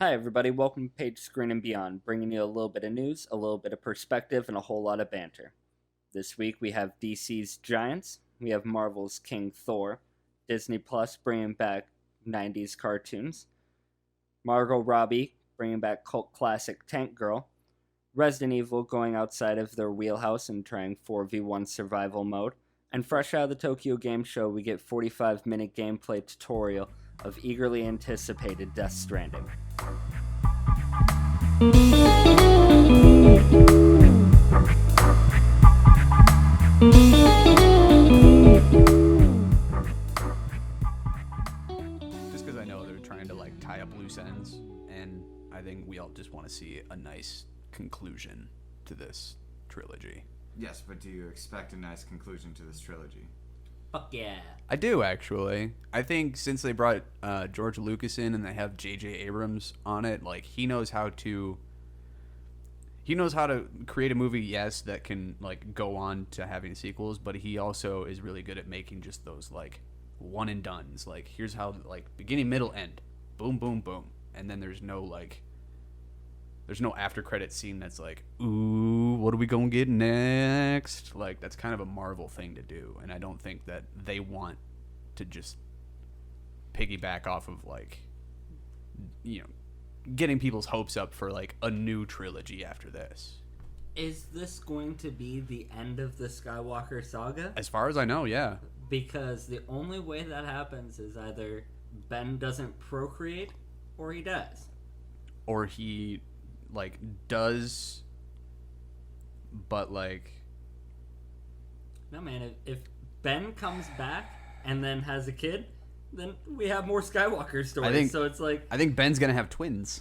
Hi, everybody. Welcome to Page Screen and Beyond, bringing you a little bit of news, a little bit of perspective, and a whole lot of banter. This week we have DC's Giants, we have Marvel's King Thor, Disney Plus bringing back 90s cartoons, Margot Robbie bringing back cult classic Tank Girl, Resident Evil going outside of their wheelhouse and trying 4v1 survival mode, and fresh out of the Tokyo Game Show, we get 45-minute gameplay tutorial of eagerly anticipated Death Stranding. Just because I know they're trying to tie up loose ends, and I think we all just want to see a nice conclusion to this trilogy. Yes, but do you expect a nice conclusion to this trilogy? Fuck yeah. I do, actually. I think since they brought George Lucas in and they have J.J. Abrams on it, he knows how to create a movie, yes, that can go on to having sequels, but he also is really good at making just those one and dones. Here's how beginning, middle, end, boom, boom, boom, and then there's no after credit scene that's ooh, what are we gonna get next? That's kind of a Marvel thing to do, and I don't think that they want to just piggyback off of getting people's hopes up for a new trilogy after this. Is this going to be the end of the Skywalker saga? As far as I know, yeah. Because the only way that happens is either Ben doesn't procreate or he dies. Or he does, but No, man, if Ben comes back and then has a kid, then we have more Skywalker stories. So it's I think Ben's gonna have twins.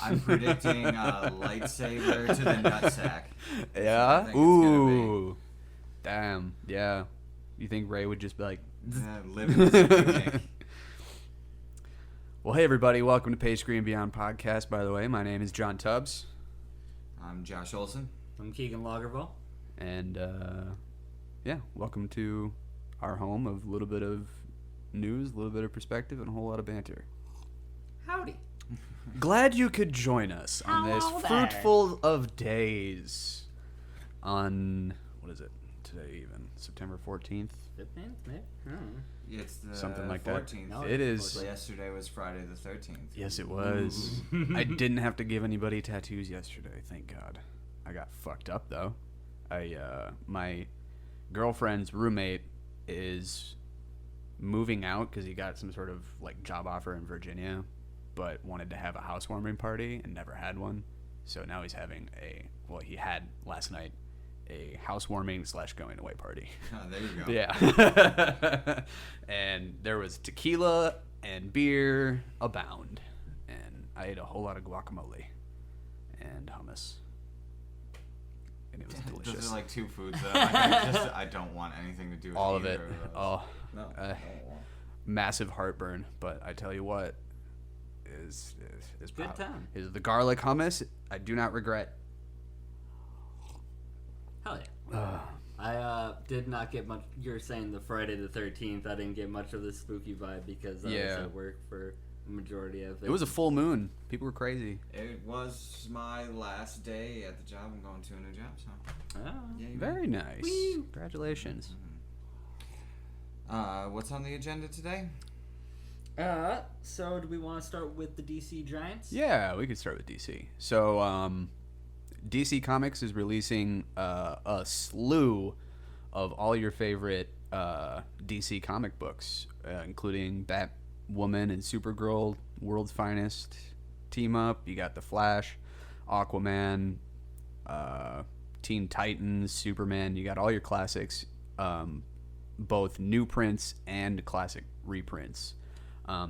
I'm predicting a lightsaber to the nutsack. Yeah. Ooh. Damn. Yeah. You think Rey would just be living Well, hey everybody, welcome to Page Screen Beyond podcast. By the way, my name is John Tubbs. I'm Josh Olson. I'm Keegan Lagerville. And welcome to our home of a little bit of news, a little bit of perspective, and a whole lot of banter. Howdy. Glad you could join us on this Hello there. fruitful of days on, what is it, today even, September 14th? 15th, maybe? I don't know. It's the Something like 14th. that. It is. Well, yesterday was Friday the 13th. Yes, it was. I didn't have to give anybody tattoos yesterday, thank God. I got fucked up, though. My girlfriend's roommate is moving out because he got some sort of job offer in Virginia, but wanted to have a housewarming party and never had one. So now he's having he had last night a housewarming / going away party. Oh, there you go. Yeah. And there was tequila and beer abound, and I ate a whole lot of guacamole and hummus. And it was delicious. Those are two foods that I don't want anything to do with all of either it. of those. Oh, No. massive heartburn. But I tell you what, is Good time. Is the garlic hummus? I do not regret. Hell yeah. I did not get much. You're saying the Friday the 13th. I didn't get much of the spooky vibe because I was at work for the majority of it. It was a full moon. People were crazy. It was my last day at the job. I'm going to a new job, so. Oh. Yeah, Very nice. Whee! Congratulations. What's on the agenda today? So do we want to start with the DC Giants? Yeah, we could start with DC. So, DC Comics is releasing a slew of all your favorite DC comic books, including Batwoman and Supergirl, World's Finest team up. You got The Flash, Aquaman, Teen Titans, Superman. You got all your classics, both new prints and classic reprints.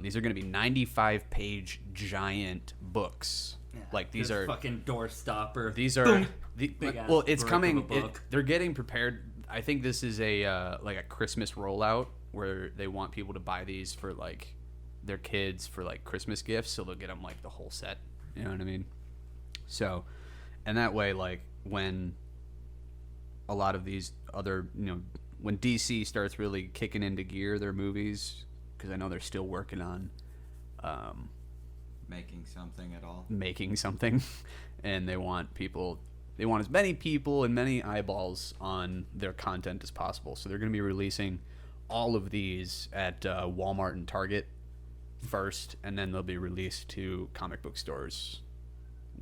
These are going to be 95-page giant books. Yeah, These are fucking doorstopper. These are well, it's brick coming. of a book. They're getting prepared. I think this is a Christmas rollout where they want people to buy these for their kids for Christmas gifts, so they'll get them the whole set. You know what I mean? So, and that way, when a lot of these other, when DC starts really kicking into gear their movies, because I know they're still working on making something at all. making something, and they want as many people and many eyeballs on their content as possible. So they're going to be releasing all of these at Walmart and Target first, and then they'll be released to comic book stores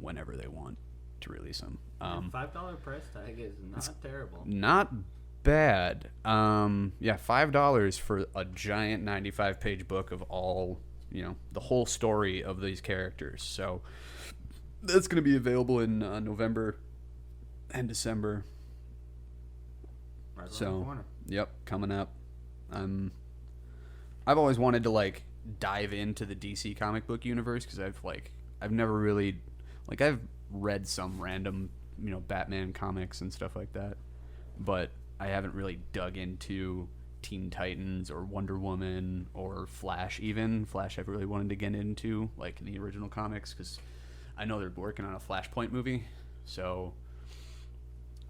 whenever they want to release them. $5 price tag is not terrible. Not bad. $5 for a giant 95-page book of all, the whole story of these characters. So that's going to be available in November and December. Right around the So, corner. yep, coming up. I've always wanted to dive into the DC comic book universe because I've never really I've read some random Batman comics and stuff like that, but I haven't really dug into Teen Titans or Wonder Woman or Flash. Even Flash, I've really wanted to get into in the original comics because I know they're working on a Flashpoint movie, so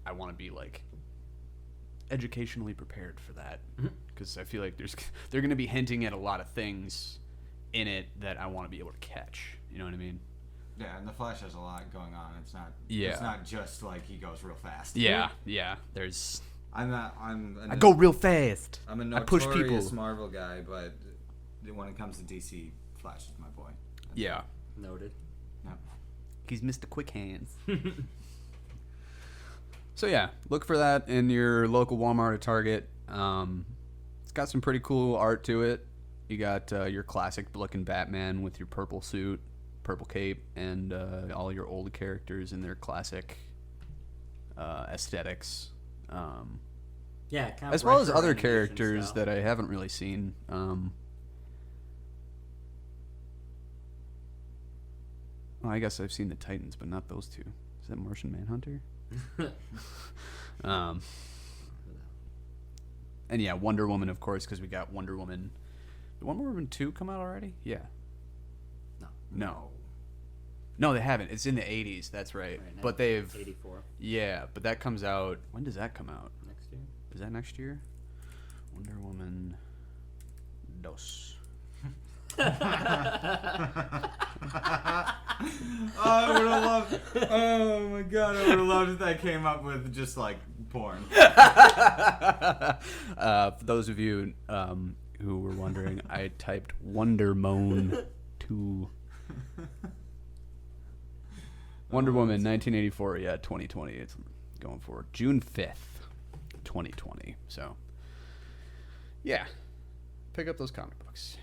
I want to be educationally prepared for that because I feel like they're going to be hinting at a lot of things in it that I want to be able to catch. You know what I mean? Yeah, and the Flash has a lot going on. It's not. Yeah. It's not just he goes real fast. Yeah. There's. I go real fast. I'm a I push notorious people. Marvel guy, but when it comes to DC, Flash is my boy. Yeah. Noted. Yeah. He's Mr. Quick Hands. So yeah, look for that in your local Walmart or Target. It's got some pretty cool art to it. You got your classic looking Batman with your purple suit, purple cape, and all your old characters in their classic aesthetics. Yeah, kind of As well as retro other animation characters style. that I haven't really seen. Well, I guess I've seen the Titans, but not those two. Is that Martian Manhunter? And yeah, Wonder Woman, of course, because we got Wonder Woman. Did Wonder Woman 2 come out already? Yeah. No, they haven't. It's in the 80s. That's right. Right now, But they've 84 yeah, but that comes out. When does that come out? next year. Is that next year? Wonder Woman Dos. I would have loved. Oh my god, I would have loved if that came up with just porn. For those of you who were wondering, I typed Wonder Moan 2. Wonder Woman 1984, 2020. It's going forward. June 5th, 2020. So, yeah. Pick up those comic books.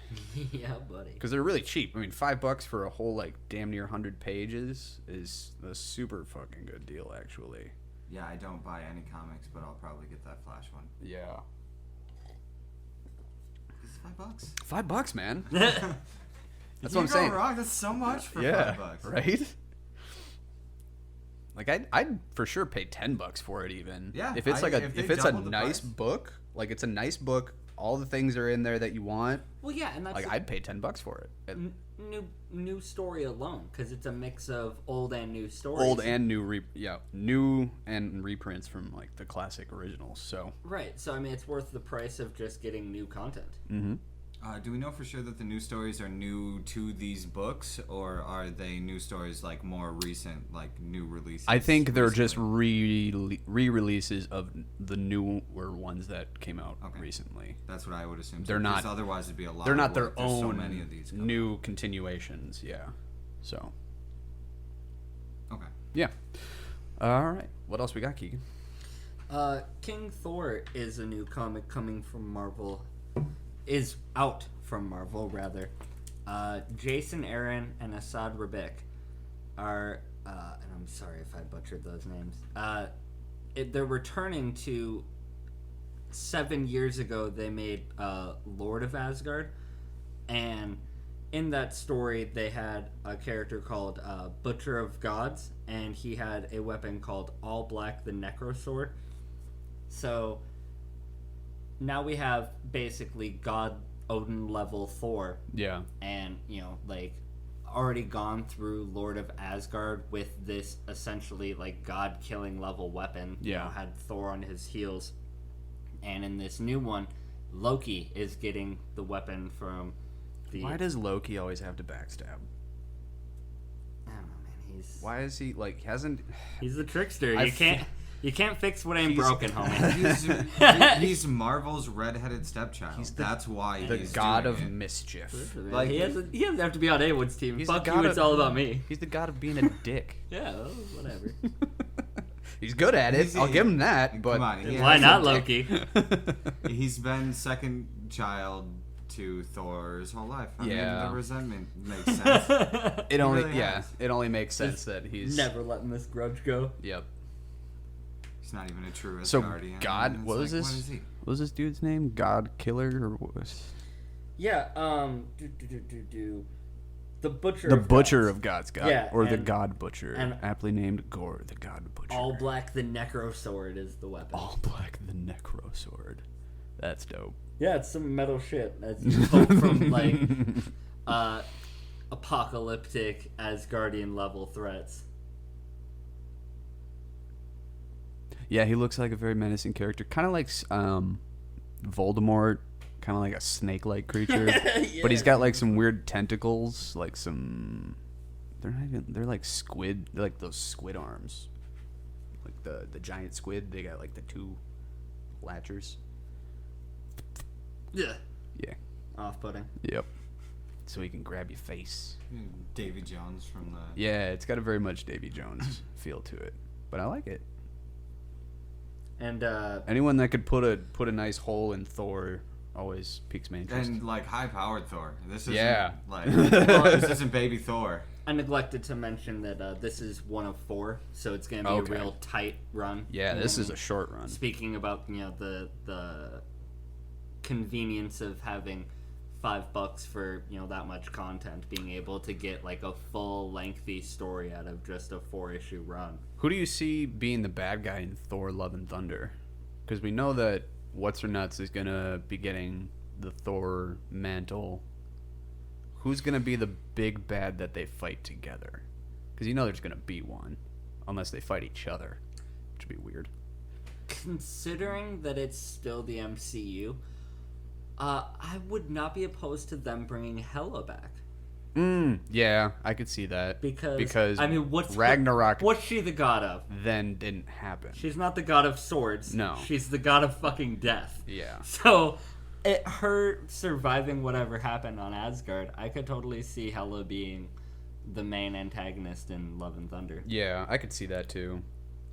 Yeah, buddy. Because they're really cheap. I mean, $5 for a whole, damn near 100 pages is a super fucking good deal, actually. Yeah, I don't buy any comics, but I'll probably get that Flash one. Yeah. It's $5. $5, man. That's what I'm saying. Wrong. That's so much for Yeah, $5. right? I'd for sure pay $10 for it even. Yeah, If it's if it's a doubled the nice price. book, it's a nice book, all the things are in there that you want. Well, yeah, and that's I'd pay $10 for it. new story alone because it's a mix of old and new stories. Old and new, new and reprints from the classic originals. So Right, so I mean, it's worth the price of just getting new content. Do we know for sure that the new stories are new to these books, or are they new stories more recent, new releases? I think they're just recently? re-releases of the newer ones that came out recently. That's what I would assume. They're not. Otherwise, it'd be a lot. They're of not their work. There's so own many of these coming new continuations. Yeah. So. out. Okay. Yeah. All right. What else we got, Keegan? King Thor is a new comic coming from Marvel. Is out from Marvel, rather. Jason Aaron and Assad Rabik are, and I'm sorry if I butchered those names. They're returning to 7 years ago. They made Lord of Asgard, and in that story, they had a character called Butcher of Gods, and he had a weapon called All Black the Necrosword. So now we have basically God Odin level Thor, Yeah. and already gone through Lord of Asgard with this essentially God killing level weapon. Yeah. Had Thor on his heels, and in this new one, Loki is getting the weapon from the. Why does Loki always have to backstab? Why is he like hasn't? He's the trickster. I You can't fix what ain't broken, homie. He's Marvel's redheaded stepchild. That's why The he's god doing of it. mischief. Like- he doesn't have to be on anyone's team. He's Fuck the you, god it's of- all about me. He's the god of being a dick. Yeah, well, whatever. He's good at it. I'll give him that. But Come on, he Why has not, a Loki? He's been second child to Thor his whole life. I mean, Yeah. the resentment makes sense. it only really has. it only makes sense that he's Never letting this grudge go. Yep. He's not even a true So Asgardian. God, It's what was like, this? What is he? What was this dude's name? God Killer or what was Yeah, the Butcher the of Butcher Gods. of God's God, Yeah, or the and- God Butcher, and- aptly named Gore the God Butcher. All Black the Necro Sword is the weapon. All Black the Necro Sword. That's dope. Yeah, it's some metal shit. That's pulled from, like, apocalyptic Asgardian level threats. Yeah, he looks like a very menacing character, kind of like Voldemort, kind of like a snake-like creature. But he's got like some weird tentacles, like some. They're like squid. They're like those squid arms, like the giant squid. They got like the two latchers. Yeah. Yeah. Off-putting. Yep. So he can grab your face. Davy Jones from the. Yeah, it's got a very much Davy Jones feel to it, but I like it. And, Anyone that could put a nice hole in Thor always piques my interest. And like high-powered Thor. This isn't Yeah. like this isn't baby Thor. I neglected to mention that this is one of 4, so it's going to be Okay. a real tight run. Yeah, this is a short run. Speaking about, the convenience of having $5 for, that much content, being able to get like a full lengthy story out of just a 4-issue run. Who do you see being the bad guy in Thor: Love and Thunder? Because we know that What's-Her-Nuts is gonna be getting the Thor mantle. Who's gonna be the big bad that they fight together? Because there's gonna be one, unless they fight each other, which would be weird. Considering that it's still the MCU, I would not be opposed to them bringing Hela back. Yeah, I could see that. Because I mean, Ragnarok what's she the god of? then didn't happen. She's not the god of swords. No. She's the god of fucking death. Yeah. So, her surviving whatever happened on Asgard, I could totally see Hela being the main antagonist in Love and Thunder. Yeah, I could see that too.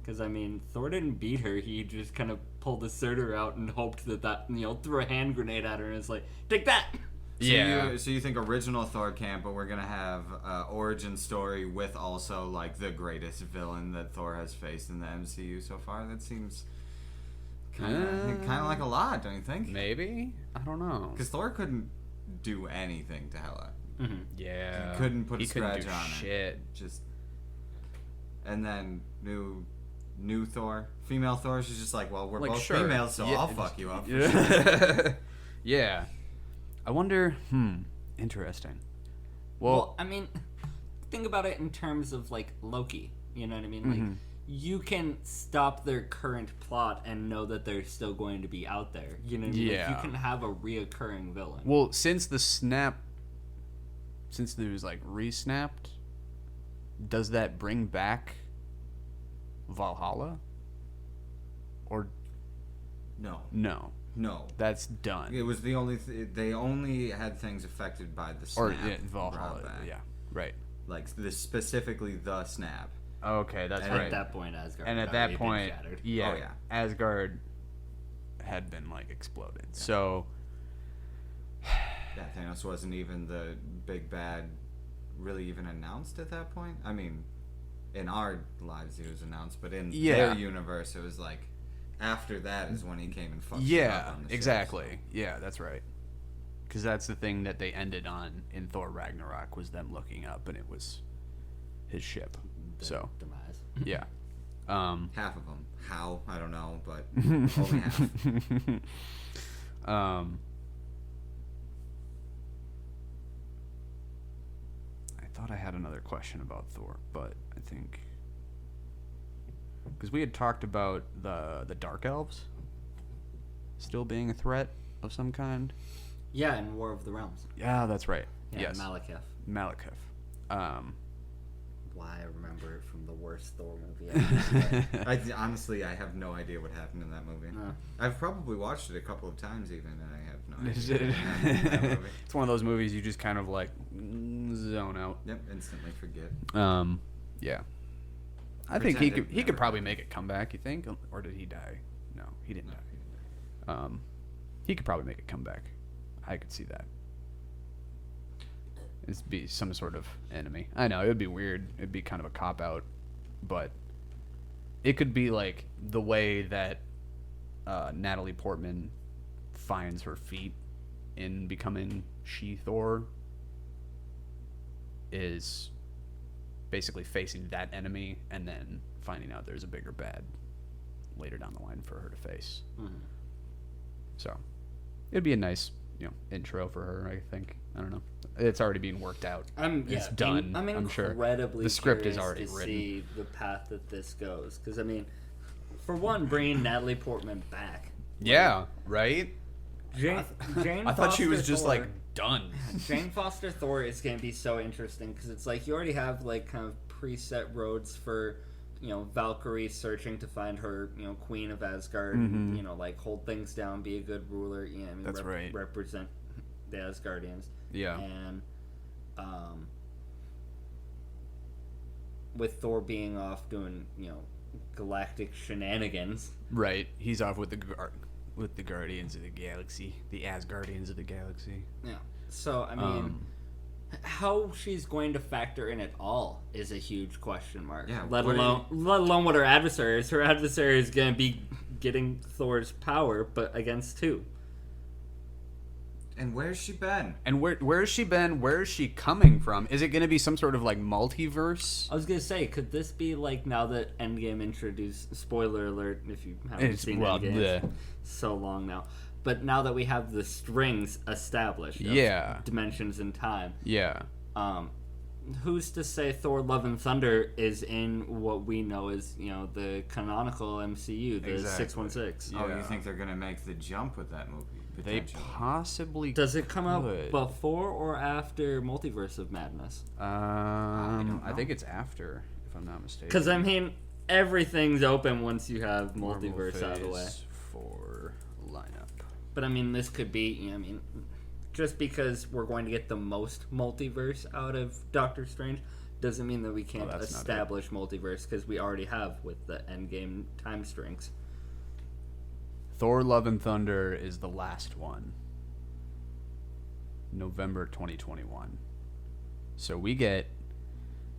Because, I mean, Thor didn't beat her. He just kind of pulled the surtur out and hoped that threw a hand grenade at her and was like, take that! So you think original Thor camp, but we're gonna have origin story with also like the greatest villain that Thor has faced in the MCU so far? That seems kind of like a lot, don't you think? Maybe? I don't know. Because Thor couldn't do anything to Hela. Mm-hmm. Yeah. He couldn't put a couldn't scratch do on shit. it. Just and then new Thor, female Thor. She's just like, well, we're Like, both sure. females, so Yeah, I'll fuck you up. For sure. Yeah. Yeah. I wonder. Interesting. Well, I mean, think about it in terms of, like, Loki. You know what I mean? Like, you can stop their current plot and know that they're still going to be out there. You know what I mean? Yeah. Like, you can have a reoccurring villain. Well, since there's like re-snapped, does that bring back Valhalla? Or No, no, that's done. it was the only. They only had things affected by the snap. Or Valhalla, brought back. yeah, right. Like specifically the snap. Okay, that's And right. At that point, Asgard And had at that already been point, shattered. yeah, Oh, yeah. Asgard had been like exploded. So Yeah, Thanos wasn't even the big bad, really even announced at that point. I mean, in our lives he was announced, but in their universe it was like after that is when he came and fucked shit up on the ship, exactly. so. Yeah, that's right. Because that's the thing that they ended on in Thor Ragnarok was them looking up, and it was his ship. The So demise. yeah. Half of them. How? I don't know, but only half. I thought I had another question about Thor, but I think because we had talked about the Dark Elves still being a threat of some kind. Yeah, in War of the Realms. Yeah, that's right. Yeah, yes, Malekith. Malekith. why I remember it from the worst Thor movie ever. Honestly, I have no idea what happened in that movie. I've probably watched it a couple of times even, and I have no idea what happened in that movie. It's one of those movies you just kind of like zone out. Yep, instantly forget. Yeah. I think he could probably make a comeback. You think, or did he die? No, he didn't die. He could probably make a comeback. I could see that. It'd be some sort of enemy. I know it would be weird. It'd be kind of a cop out, but it could be like the way that Natalie Portman finds her feet in becoming She-Thor is basically facing that enemy and then finding out there's a bigger bad later down the line for her to face. Mm-hmm. So it'd be a nice, intro for her. I think. I don't know. It's already being worked out. It's done. I'm sure. Incredibly the script is curious already to written. See the path that this goes, because for one, bringing Natalie Portman back. Yeah. Right. Jane I thought she was just like done. Jane Foster Thor is going to be so interesting because it's like you already have like kind of preset roads for Valkyrie searching to find her Queen of Asgard, mm-hmm. and, like hold things down, be a good ruler. That's right. Represent the Asgardians. Yeah. And with Thor being off doing galactic shenanigans. Right. He's off with the Guardians of the Galaxy, the Asgardians of the Galaxy. Yeah. So how she's going to factor in it all is a huge question mark. Yeah. Let alone what her adversary is. Her adversary is going to be getting Thor's power, but against who? And where's she been? And where has she been? Where is she coming from? Is it going to be some sort of like multiverse? I was going to say, could this be like now that Endgame introduced, spoiler alert if you haven't seen Endgame, it's so long now. But now that we have the strings established, of dimensions and time, who's to say Thor: Love and Thunder is in what we know as the canonical MCU, the 616? Oh, you think they're gonna make the jump with that movie? They possibly. Does it come out before or after Multiverse of Madness? I think it's after, if I'm not mistaken. Because everything's open once you have Multiverse out of the way. For lineup. But this could be. Just because we're going to get the most multiverse out of Doctor Strange doesn't mean that we can't establish multiverse, because we already have with the Endgame time strings. Thor: Love and Thunder is the last one. November 2021. So we get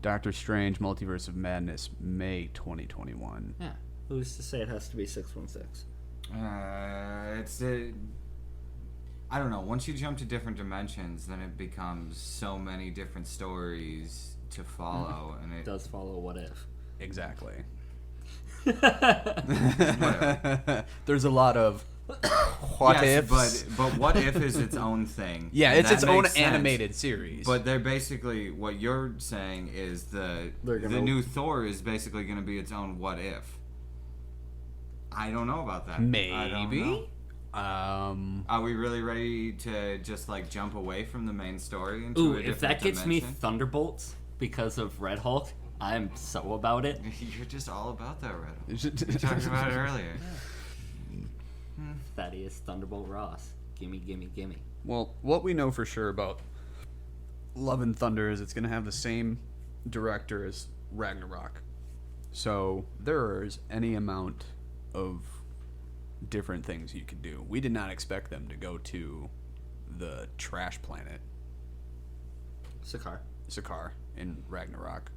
Doctor Strange: Multiverse of Madness May 2021. Yeah. Who's to say it has to be 616? I don't know. Once you jump to different dimensions, then it becomes so many different stories to follow, and it does follow What If. Exactly. There's a lot of what ifs, but What If is its own thing. Yeah, it's its own animated series. But they're basically, what you're saying is the new Thor is basically going to be its own What If. I don't know about that. Maybe. I don't know. Are we really ready to just like jump away from the main story into a different if that gets dimension? me Thunderbolts because of Red Hulk, I'm so about it. You're just all about that Red Hulk. We talked about it earlier. Thaddeus Thunderbolt Ross. Gimme, gimme, gimme. Well, what we know for sure about Love and Thunder is it's going to have the same director as Ragnarok. So there's any amount of different things you could do. We did not expect them to go to the trash planet Sakaar in Ragnarok.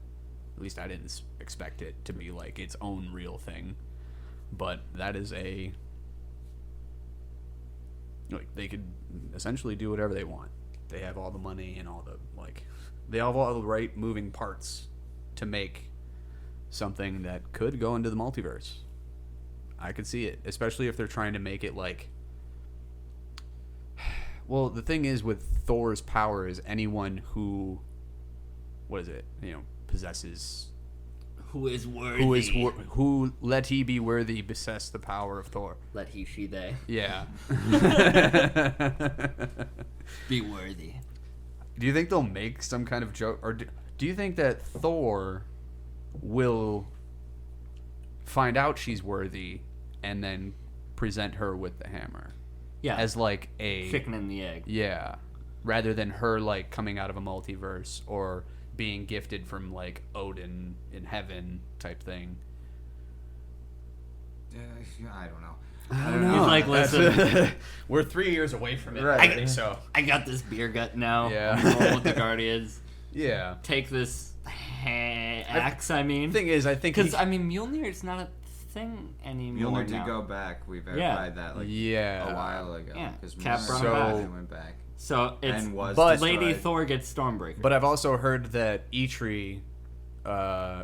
At least I didn't expect it to be like its own real thing. But that is they could essentially do whatever they want. They have all the money and all the they have all the right moving parts to make something that could go into the multiverse. I could see it, especially if they're trying to make it like... Well, the thing is with Thor's power is anyone who... What is it? Possesses... Who is worthy. Who let he be worthy possess the power of Thor. Let he, she, they. Yeah. Be worthy. Do you think they'll make some kind of joke? Or do you think that Thor... will find out she's worthy and then present her with the hammer. Yeah. As like a chicken and the egg. Yeah. Rather than her like coming out of a multiverse or being gifted from like Odin in heaven type thing. I don't know. I don't know. He's like, listen, we're 3 years away from it. Right. So I got this beer gut now. Yeah. I'm rolling with the Guardians. Yeah. Take this axe. I mean, the thing is, I think because Mjolnir is not a thing anymore. Mjolnir did go back. We verified that a while ago. Yeah. Because Cap brought it went back. So it's but Lady Thor gets Stormbreaker. But I've also heard that Eitri,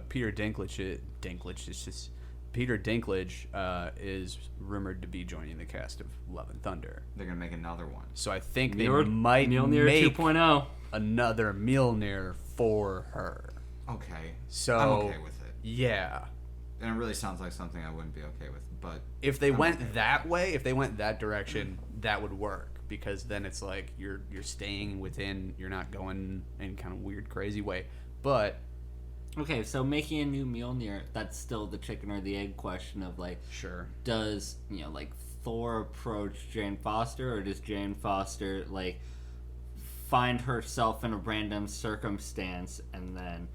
Peter Dinklage is rumored to be joining the cast of Love and Thunder. They're gonna make another one. So I think they might Mjolnir make 2.0 another Mjolnir for her. Okay. So I'm okay with it. Yeah. And it really sounds like something I wouldn't be okay with. But if they went that way, if they went that direction, that would work. Because then it's like you're staying within, you're not going in kind of weird, crazy way. But okay, so making a new Mjolnir, that's still the chicken or the egg question of like, sure, does like Thor approach Jane Foster, or does Jane Foster like find herself in a random circumstance and then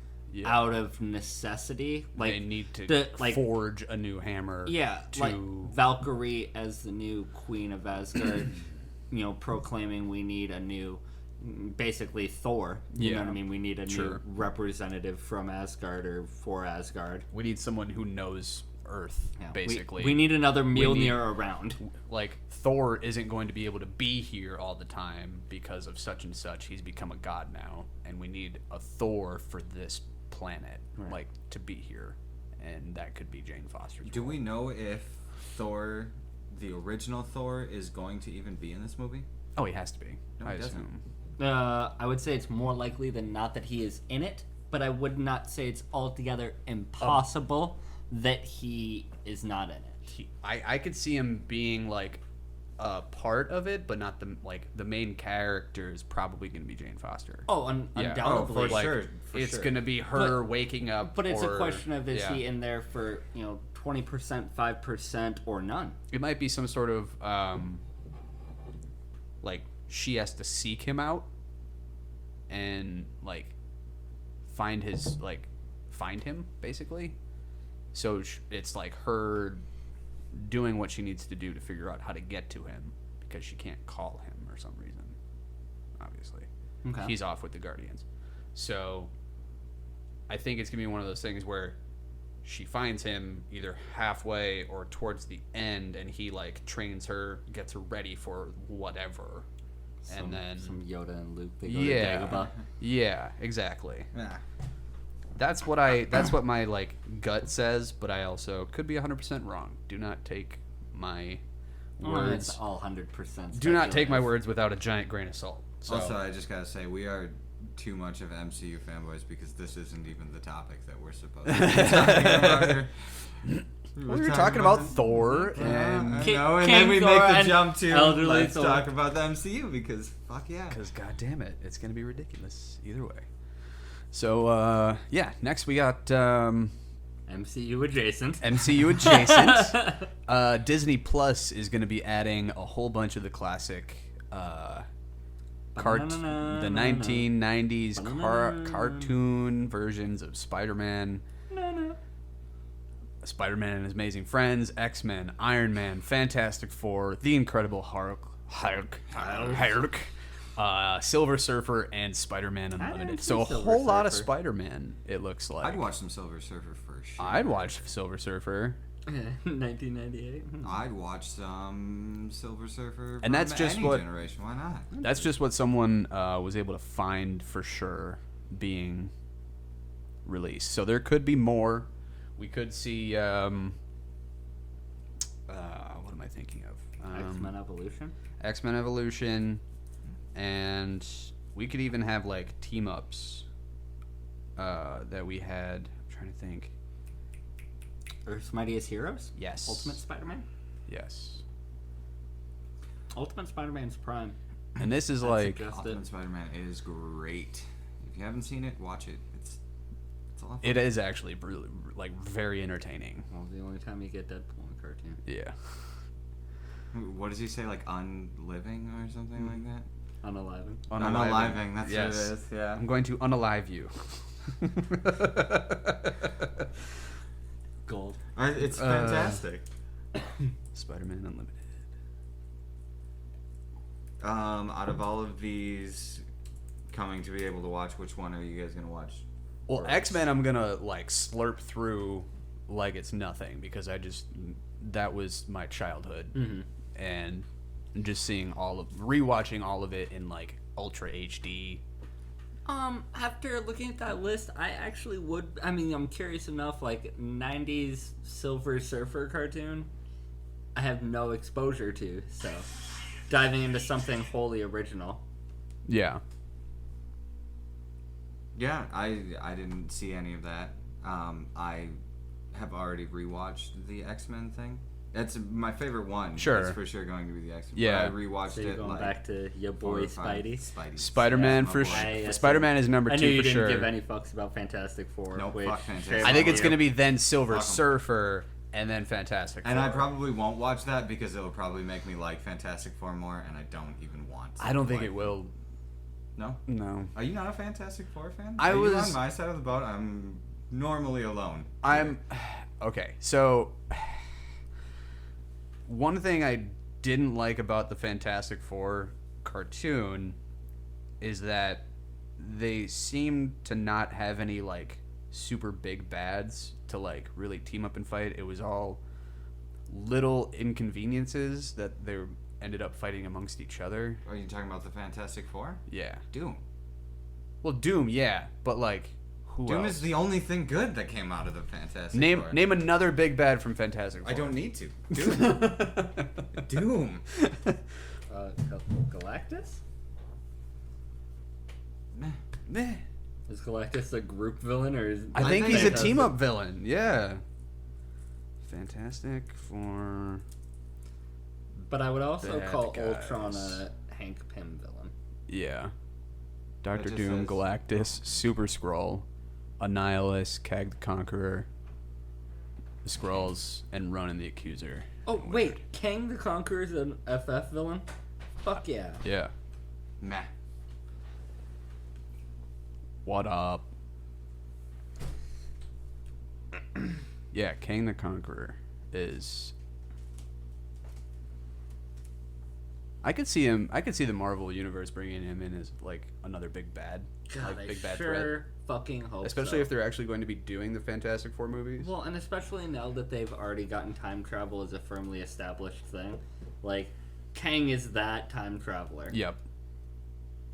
out of necessity, like they need to forge a new hammer? Yeah, like Valkyrie as the new Queen of Asgard. Proclaiming we need a new, basically Thor. You know what I mean? We need a new representative from Asgard or for Asgard. We need someone who knows Earth, basically. We need another Mjolnir around. Like, Thor isn't going to be able to be here all the time because of such and such. He's become a god now, and we need a Thor for this planet, like, to be here. And that could be Jane Foster's Do we know if Thor... the original Thor is going to even be in this movie? Oh, he has to be. No, I he assume. I would say it's more likely than not that he is in it, but I would not say it's altogether impossible that he is not in it. I could see him being like a part of it, but not the main character is probably going to be Jane Foster. Oh, undoubtedly. For sure. It's going to be her waking up. But it's a question of is he in there for 20%, 5%, or none? It might be some sort of like she has to seek him out and like find him basically. So it's like her doing what she needs to do to figure out how to get to him because she can't call him for some reason. Obviously, he's off with the Guardians. So I think it's gonna be one of those things where she finds him either halfway or towards the end, and he like trains her, gets her ready for whatever, and then some Yoda and Luke. They go to Dagobah. Yeah, exactly. Yeah. That's what my like gut says, but I also could be 100% wrong. Do not take my words. It's all 100%. Do not take my words without a giant grain of salt. So. Also, I just gotta say we are too much of MCU fanboys because this isn't even the topic that we're supposed to be talking about here. We were talking about Thor and then we make the jump to let's talk about the MCU because fuck yeah. Because god damn it, it's gonna be ridiculous either way. So next we got MCU adjacent. Disney Plus is gonna be adding a whole bunch of the classic the 1990s cartoon versions of Spider-Man, Spider-Man and His Amazing Friends, X-Men, Iron Man, Fantastic Four, The Incredible Hulk, Silver Surfer, and Spider-Man Unlimited. So a whole lot of Spider-Man, it looks like. I'd watch some Silver Surfer for sure. I'd watch Silver Surfer. 1998. I'd watch some Silver Surfer. And that's just what generation. Why not? That's just what someone was able to find for sure being released. So there could be more. We could see. What am I thinking of? X-Men Evolution. X-Men Evolution, and we could even have like team ups that we had. I'm trying to think. Earth's Mightiest Heroes? Yes. Ultimate Spider-Man? Yes. Ultimate Spider-Man's prime. And this is like... Ultimate Spider-Man is great. If you haven't seen it, watch it. It's It's a lot of It is actually really, like, very entertaining. Well, the only time you get Deadpool in a cartoon. Yeah. What does he say? Like unliving or something like that? Unaliving. Unaliving. That's what it is. Yeah. I'm going to unalive you. Gold. It's fantastic. Spider-Man Unlimited. Out of all of these coming to be able to watch, which one are you guys gonna watch? Well, X-Men I'm gonna like slurp through like it's nothing because that was my childhood, and just seeing rewatching all of it in like Ultra HD. After looking at that list, I actually would. I mean, I'm curious enough. Like 90s Silver Surfer cartoon, I have no exposure to, so diving into something wholly original. Yeah. Yeah, I didn't see any of that. I have already rewatched the X-Men thing. That's my favorite one. Sure. It's for sure going to be the X-Men. Yeah. But I rewatched So you're it going like back to your boy Spidey. Spider-Man Yeah, for my boy. sure. Spider-Man is number I knew 2 you for didn't sure. give any fucks about Fantastic Four. Nope, which, fuck Fantastic shame Four. I think on it's you. going to be then Silver Fuck 'em. Surfer and then Fantastic Four. And I probably won't watch that because it'll probably make me like Fantastic Four more, and I don't even want to. I don't think like it will. No? No. Are you not a Fantastic Four fan? I Are you was- on my side of the boat? I'm normally alone. I'm okay. So one thing I didn't like about the Fantastic Four cartoon is that they seemed to not have any like super big bads to like really team up and fight. It was all little inconveniences that they ended up fighting amongst each other. Are you talking about the Fantastic Four? Yeah. Doom. Well, Doom, yeah, but like who Doom else? is the only thing good that came out of the Fantastic name Four. name another big bad from Fantastic Four. I don't need to. Doom. Doom. Galactus? Meh. Meh. Is Galactus a group villain or is I think he's a Fantastic- team up villain. Yeah. Fantastic Four. But I would also Bad call guys. Ultron a Hank Pym villain. Yeah. Doctor just Doom, says- Galactus, Super Skrull, Annihilus, Kang the Conqueror, the Skrulls, and Ronan the Accuser. Oh wait, Kang the Conqueror is an FF villain? Fuck yeah. Yeah. Meh. What up? Yeah, Kang the Conqueror is. I could see him. I could see the Marvel universe bringing him in as like another big bad, God, like I big bad sure threat. fucking hope Especially so. if they're actually going to be doing the Fantastic Four movies. Well, and especially now that they've already gotten time travel as a firmly established thing. Like, Kang is that time traveler. Yep.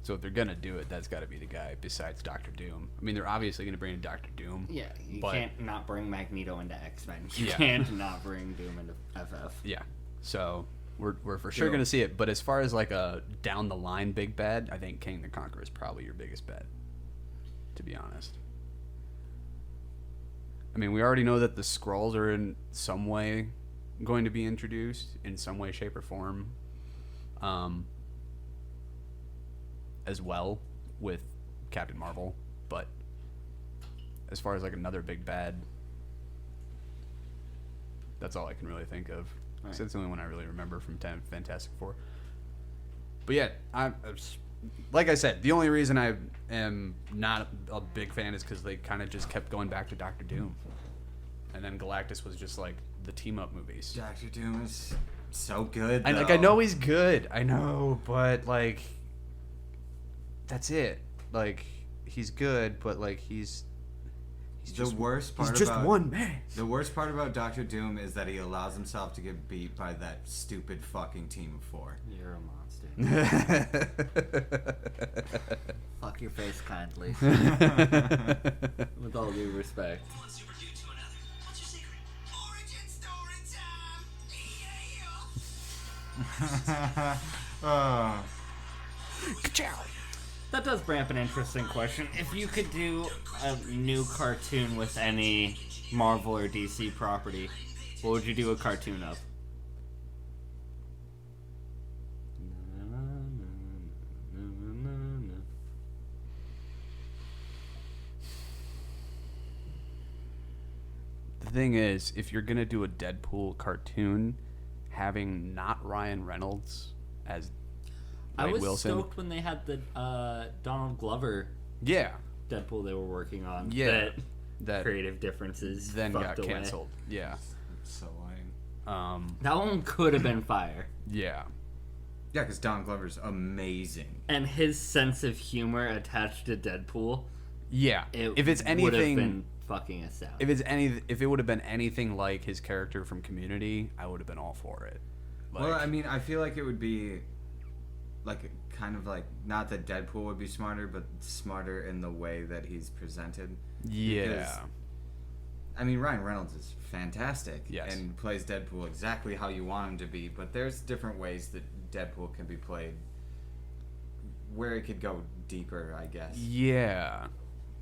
So if they're gonna do it, that's got to be the guy besides Doctor Doom. I mean, they're obviously gonna bring in Doctor Doom. Yeah, you But- can't not bring Magneto into X-Men. You Yeah. can't not bring Doom into FF. Yeah. So we're for sure Doom. gonna see it. But as far as like a down the line big bad, I think Kang the Conqueror is probably your biggest bet. To be honest. I mean, we already know that the Skrulls are in some way going to be introduced in some way, shape, or form, as well with Captain Marvel. But as far as like another big bad, that's all I can really think of. Right. So that's the only one I really remember from Fantastic Four. But yeah, I'm like I said, the only reason I am not a big fan is because they kind of just kept going back to Doctor Doom, and then Galactus was just like the team up movies. Doctor Doom is so good. I though. know he's good. I know, but like that's it. Like he's good, but like he's The worst part he's just about one man. the worst part about Doctor Doom is that he allows himself to get beat by that stupid fucking team of four. You're a monster. Fuck your face kindly. With all due respect. One super dude to another. What's your secret? Origin story time! That does bring up an interesting question. If you could do a new cartoon with any Marvel or DC property, what would you do a cartoon of? thing is, if you're gonna do a Deadpool cartoon, having not Ryan Reynolds as I Wade was Wilson, stoked when they had the Donald Glover yeah, Deadpool they were working on. Yeah. That that creative differences then fucked got away. canceled. Yeah, It's so lame. That one could have been fire. yeah, Yeah, because Don Glover's amazing. And his sense of humor attached to Deadpool, yeah. If it's would have anything, been fucking astounding. if it would have been anything like his character from Community, I would have been all for it. Like, Well, I mean, I feel like it would be like kind of like not that Deadpool would be smarter, but smarter in the way that he's presented. yeah, Because, I mean, Ryan Reynolds is fantastic Yes. and plays Deadpool exactly how you want him to be, but there's different ways that Deadpool can be played where it could go deeper, I guess. yeah.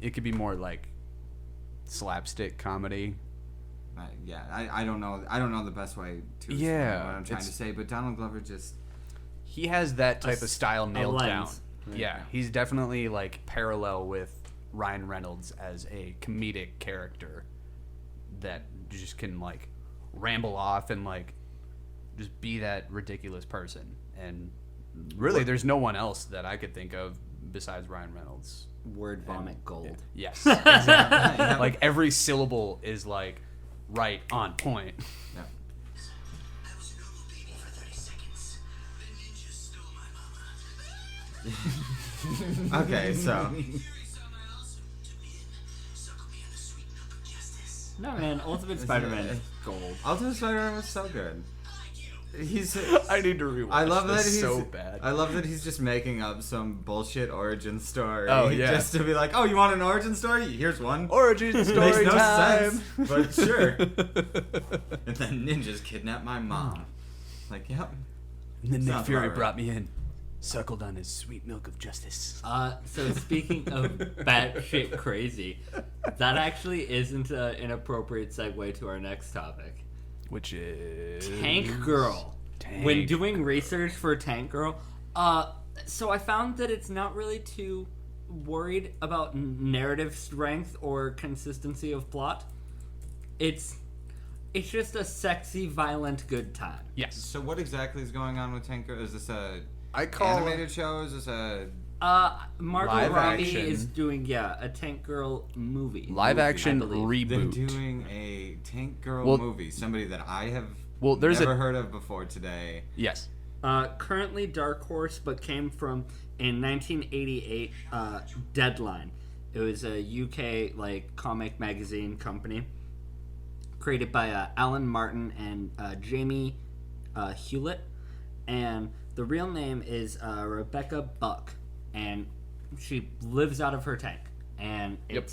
It could be more like slapstick comedy. I don't know. I don't know the best way to explain Yeah, what I'm trying to it's- say, but Donald Glover just He has that type of style nailed down. lens. Yeah, he's definitely like parallel with Ryan Reynolds as a comedic character that just can like ramble off and like just be that ridiculous person. And really, there's no one else that I could think of besides Ryan Reynolds. Word vomit gold. Yes, exactly. Like every syllable is like right on point. yeah. I was a normal baby for 30 seconds. The ninja stole my mama. Okay, so Fury saw my awesome, took me in, suckled me on the sweet milk of justice. No, man, Ultimate Spider-Man is gold. Ultimate Spider-Man was so good. I like you. He's I need to rewatch. I love that this he's so bad. I love that he's just making up some bullshit origin story. Oh, yeah. Just to be like, oh, you want an origin story? Here's one. Origin story Makes no time. sense, but sure. And then ninjas kidnapped my mom. Like, yep. And then Nick Sounds Fury about right. brought me in, suckled on his sweet milk of justice. So speaking of batshit crazy, that actually isn't an inappropriate segue to our next topic. Which is Tank Girl. Tank When doing research for Tank Girl, so I found that it's not really too worried about narrative strength or consistency of plot. It's just a sexy, violent, good time. Yes. So what exactly is going on with Tank Girl? Is this a I call animated show? Is this a Margot Live Robbie action. is doing a Tank Girl movie. live action I believe. they're reboot. doing a Tank Girl Well- movie? Somebody that I have There's never a heard of before today. yes. Currently Dark Horse, but came from in 1988 Deadline. It was a UK like comic magazine company created by Alan Martin and Jamie Hewlett, and the real name is Rebecca Buck, and she lives out of her tank, and Yep.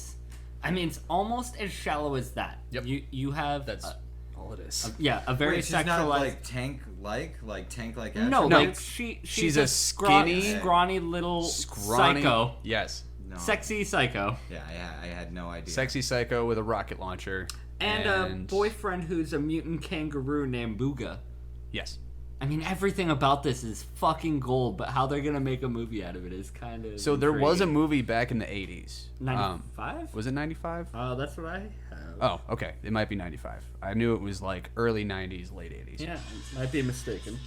it's almost as shallow as that. Yep. You have That's all it is. a very Wait, she's sexualized. not like tank-like No, No. like she's a a skinny- scrawny little Scrawny. psycho, Yes. No. sexy psycho, Yeah, I had no idea. Sexy psycho with a rocket launcher. and a boyfriend who's a mutant kangaroo named Booga. Yes. I mean, everything about this is fucking gold, but how they're gonna make a movie out of it is kind of. So there was a movie back in the 80s. 95. Was it 95? That's what I have. Oh, okay. It might be 95. I knew it was like early 90s, late 80s. Yeah, might be mistaken.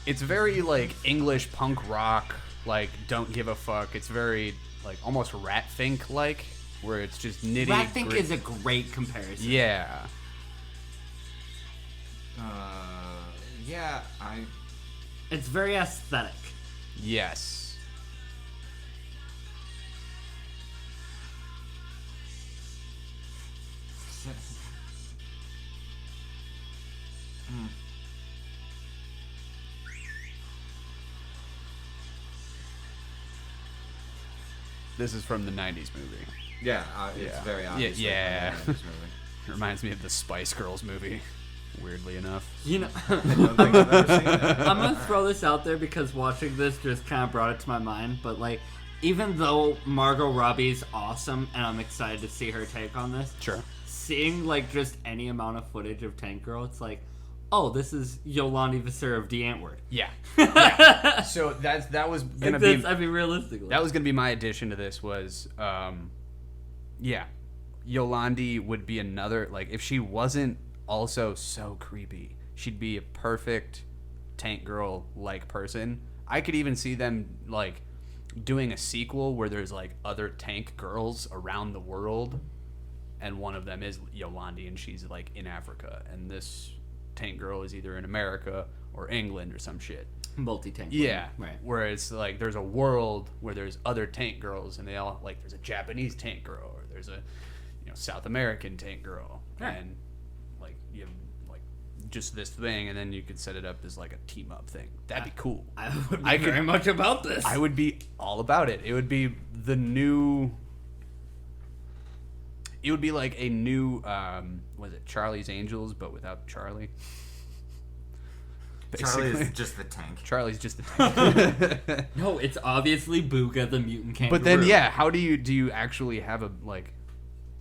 It's very like English punk rock, like don't give a fuck. It's very like almost Rat Fink like, where it's just nitty. I think is a great comparison. Yeah. Yeah, It's very aesthetic. Yes. This is from the 90s movie. yeah, it's Yeah. very Yeah, obvious. yeah. This movie. It reminds me of the Spice Girls movie, weirdly enough. You know, I don't think I've ever seen that. I'm gonna throw this out there because watching this just kind of brought it to my mind. But like, even though Margot Robbie's awesome and I'm excited to see her take on this, Sure. seeing like just any amount of footage of Tank Girl, it's like, oh, this is Yolandi Visser of the Antwoord. Yeah. Yeah. So that was gonna be I mean, realistically, that was gonna be my addition to this was, yeah, Yolandi would be another, like, if she wasn't also so creepy, she'd be a perfect tank girl like person. I could even see them like doing a sequel where there's like other tank girls around the world, and one of them is Yolandi, and she's like in Africa, and this tank girl is either in America or England or some shit. Multi-tank. Yeah, Right. Where it's like there's a world where there's other tank girls, and they all like there's a Japanese tank girl, or there's a South American tank girl, and like you have like just this thing, and then you could set it up as like a team up thing. That'd be cool. I would be very much about this. I would be all about it. It would be the new. It would be like a new, was it Charlie's Angels, but without Charlie? Charlie is just the tank. Charlie's just the tank. No, it's obviously Booga the mutant kangaroo. But then, yeah, how do you actually have a like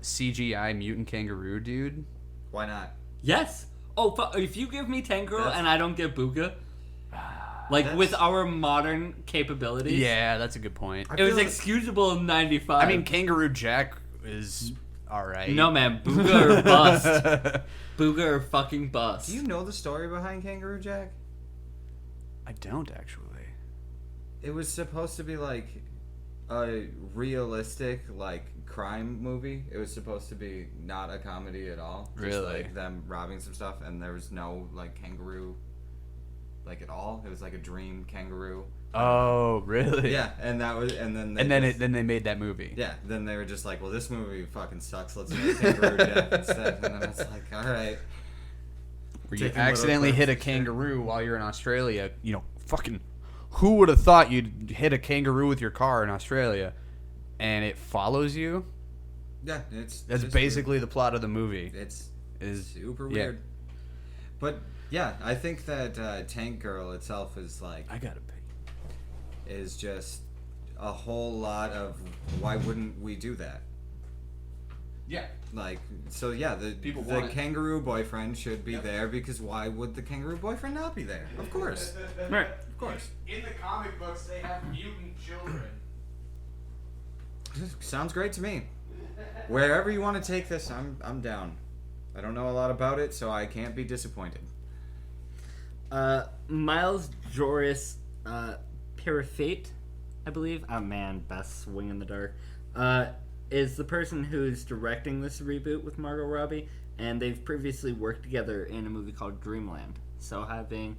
CGI mutant kangaroo dude? Why not? Yes. Oh, if you give me Tank Girl and I don't get Booga, like That's- with our modern capabilities, Yeah, that's a good point. it was feel like- excusable in '95. I mean, Kangaroo Jack is all right. no man, Booga or bust. Booga or fucking bust. Do you know the story behind Kangaroo Jack? I don't actually. It was supposed to be like a realistic like crime movie. It was supposed to be not a comedy at all. Just Really? like them robbing some stuff, and there was no like kangaroo like at all. It was like a dream kangaroo. Oh, really? Yeah, and that was and then Then they made that movie. yeah, then they were just like, well, this movie fucking sucks. Let's make Kangaroo Jack instead. And then it's like, all right. Where you Taking little accidentally hit a clips, sure. kangaroo while you're in Australia. Fucking, who would have thought you'd hit a kangaroo with your car in Australia, and it follows you? Yeah, it's That's just basically the plot of the movie. weird. It's Is super yeah. weird. But yeah, I think that Tank Girl itself is like I gotta pee. is just a whole lot of why wouldn't we do that? Yeah. Like, so yeah, the People the want it. kangaroo boyfriend should be there because why would the kangaroo boyfriend not be there? Of course. Right. Of course. In the comic books, they have mutant children. Sounds great to me. Wherever you want to take this, I'm down. I don't know a lot about it, so I can't be disappointed. Miles Joris Parafate, I believe. Oh man, best swing in the dark. Is the person who's directing this reboot with Margot Robbie, and they've previously worked together in a movie called Dreamland. So having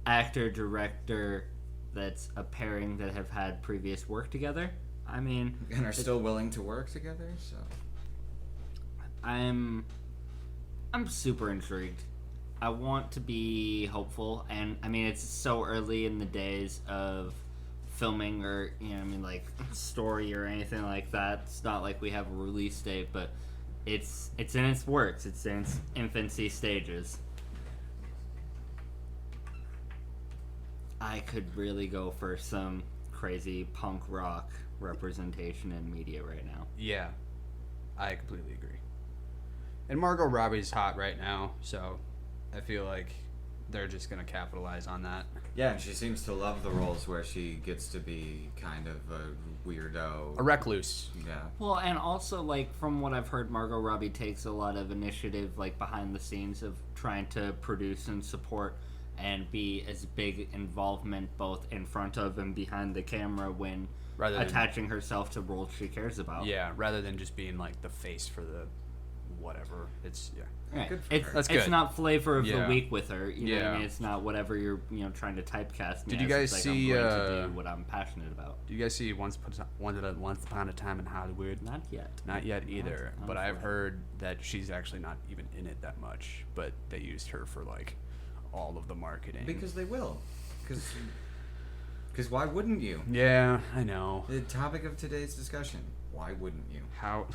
actor director that's a pairing that have had previous work together. I mean, And are still willing to work together, so I'm super intrigued. I want to be hopeful, and I mean it's so early in the days of filming or like story or anything like that. It's not like we have a release date, but it's in its works. It's in its infancy stages. I could really go for some crazy punk rock representation in media right now. Yeah, I completely agree. And Margot Robbie's hot right now, so I feel like they're just gonna capitalize on that. yeah, and she seems to love the roles where she gets to be kind of a weirdo. A recluse. Yeah. Well, and also, like, from what I've heard, Margot Robbie takes a lot of initiative, like, behind the scenes of trying to produce and support and be as big involvement both in front of and behind the camera when Rather than- attaching herself to roles she cares about. Yeah, rather than just being like the face for the whatever. It's Right. Good for It's, her. That's it's good. not flavor of Yeah. the week with her. You know what Yeah. I mean? It's not whatever you're trying to typecast me Did you as. guys It's see, I'm going to do what I'm passionate about. Do you guys see Once Upon a Time in Hollywood? Not yet. Not yet either, Not but I've yet. heard that she's actually not even in it that much, but they used her for like all of the marketing. Because they will. Because why wouldn't you? Yeah, I know. The topic of today's discussion. Why wouldn't you? How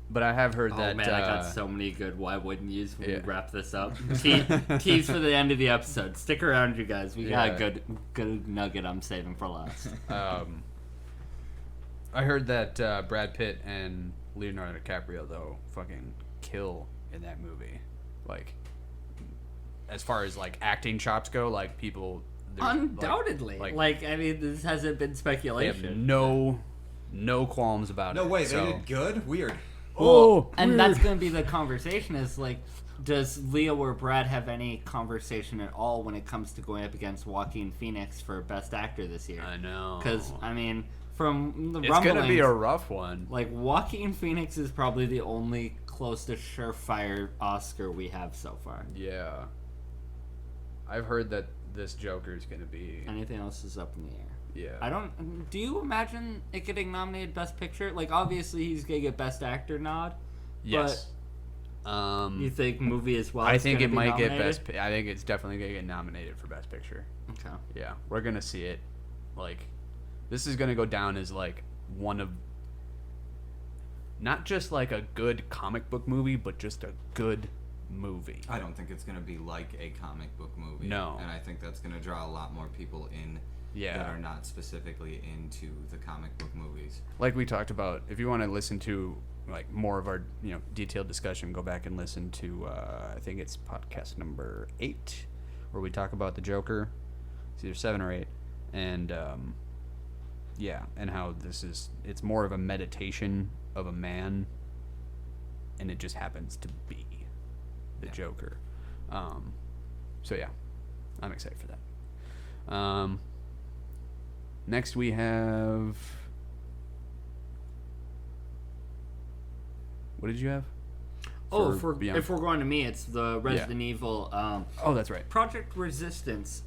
But I have heard Oh that man, I got so many good why wouldn't yous when yeah. we wrap this up. Tease for the end of the episode. Stick around, you guys. We got Yeah. a good nugget I'm saving for last. I heard that Brad Pitt and Leonardo DiCaprio though fucking kill in that movie. Like as far as like acting chops go, like people Undoubtedly. I mean, this hasn't been they speculation. have no qualms about it. No way, so. they did good? Weird. And that's going to be the conversation is, does Leo or Brad have any conversation at all when it comes to going up against Joaquin Phoenix for Best Actor this year? I know. Because, I mean, from the it's rumblings... It's going to be a rough one. Joaquin Phoenix is probably the only close to surefire Oscar we have so far. Yeah. I've heard that this Joker is going to be... Anything else is up in the air. Yeah. Do you imagine it getting nominated Best Picture? Obviously he's going to get Best Actor nod. Yes. But you think movie as well? I think it might nominated? get Best... I think it's definitely going to get nominated for Best Picture. Okay. Yeah. We're going to see it. This is going to go down as, one of... Not just, a good comic book movie, but just a good movie. I don't think it's going to be like a comic book movie. No. And I think that's going to draw a lot more people in that are not specifically into the comic book movies. Like we talked about, if you want to listen to more of our detailed discussion, go back and listen to I think it's podcast number 8 where we talk about the Joker. It's either 7 or 8, and and how it's more of a meditation of a man, and it just happens to be the Joker. So yeah, I'm excited for that. Next we have... What did you have? If we're going to me, it's the Resident Evil. Oh, that's right. Project Resistance.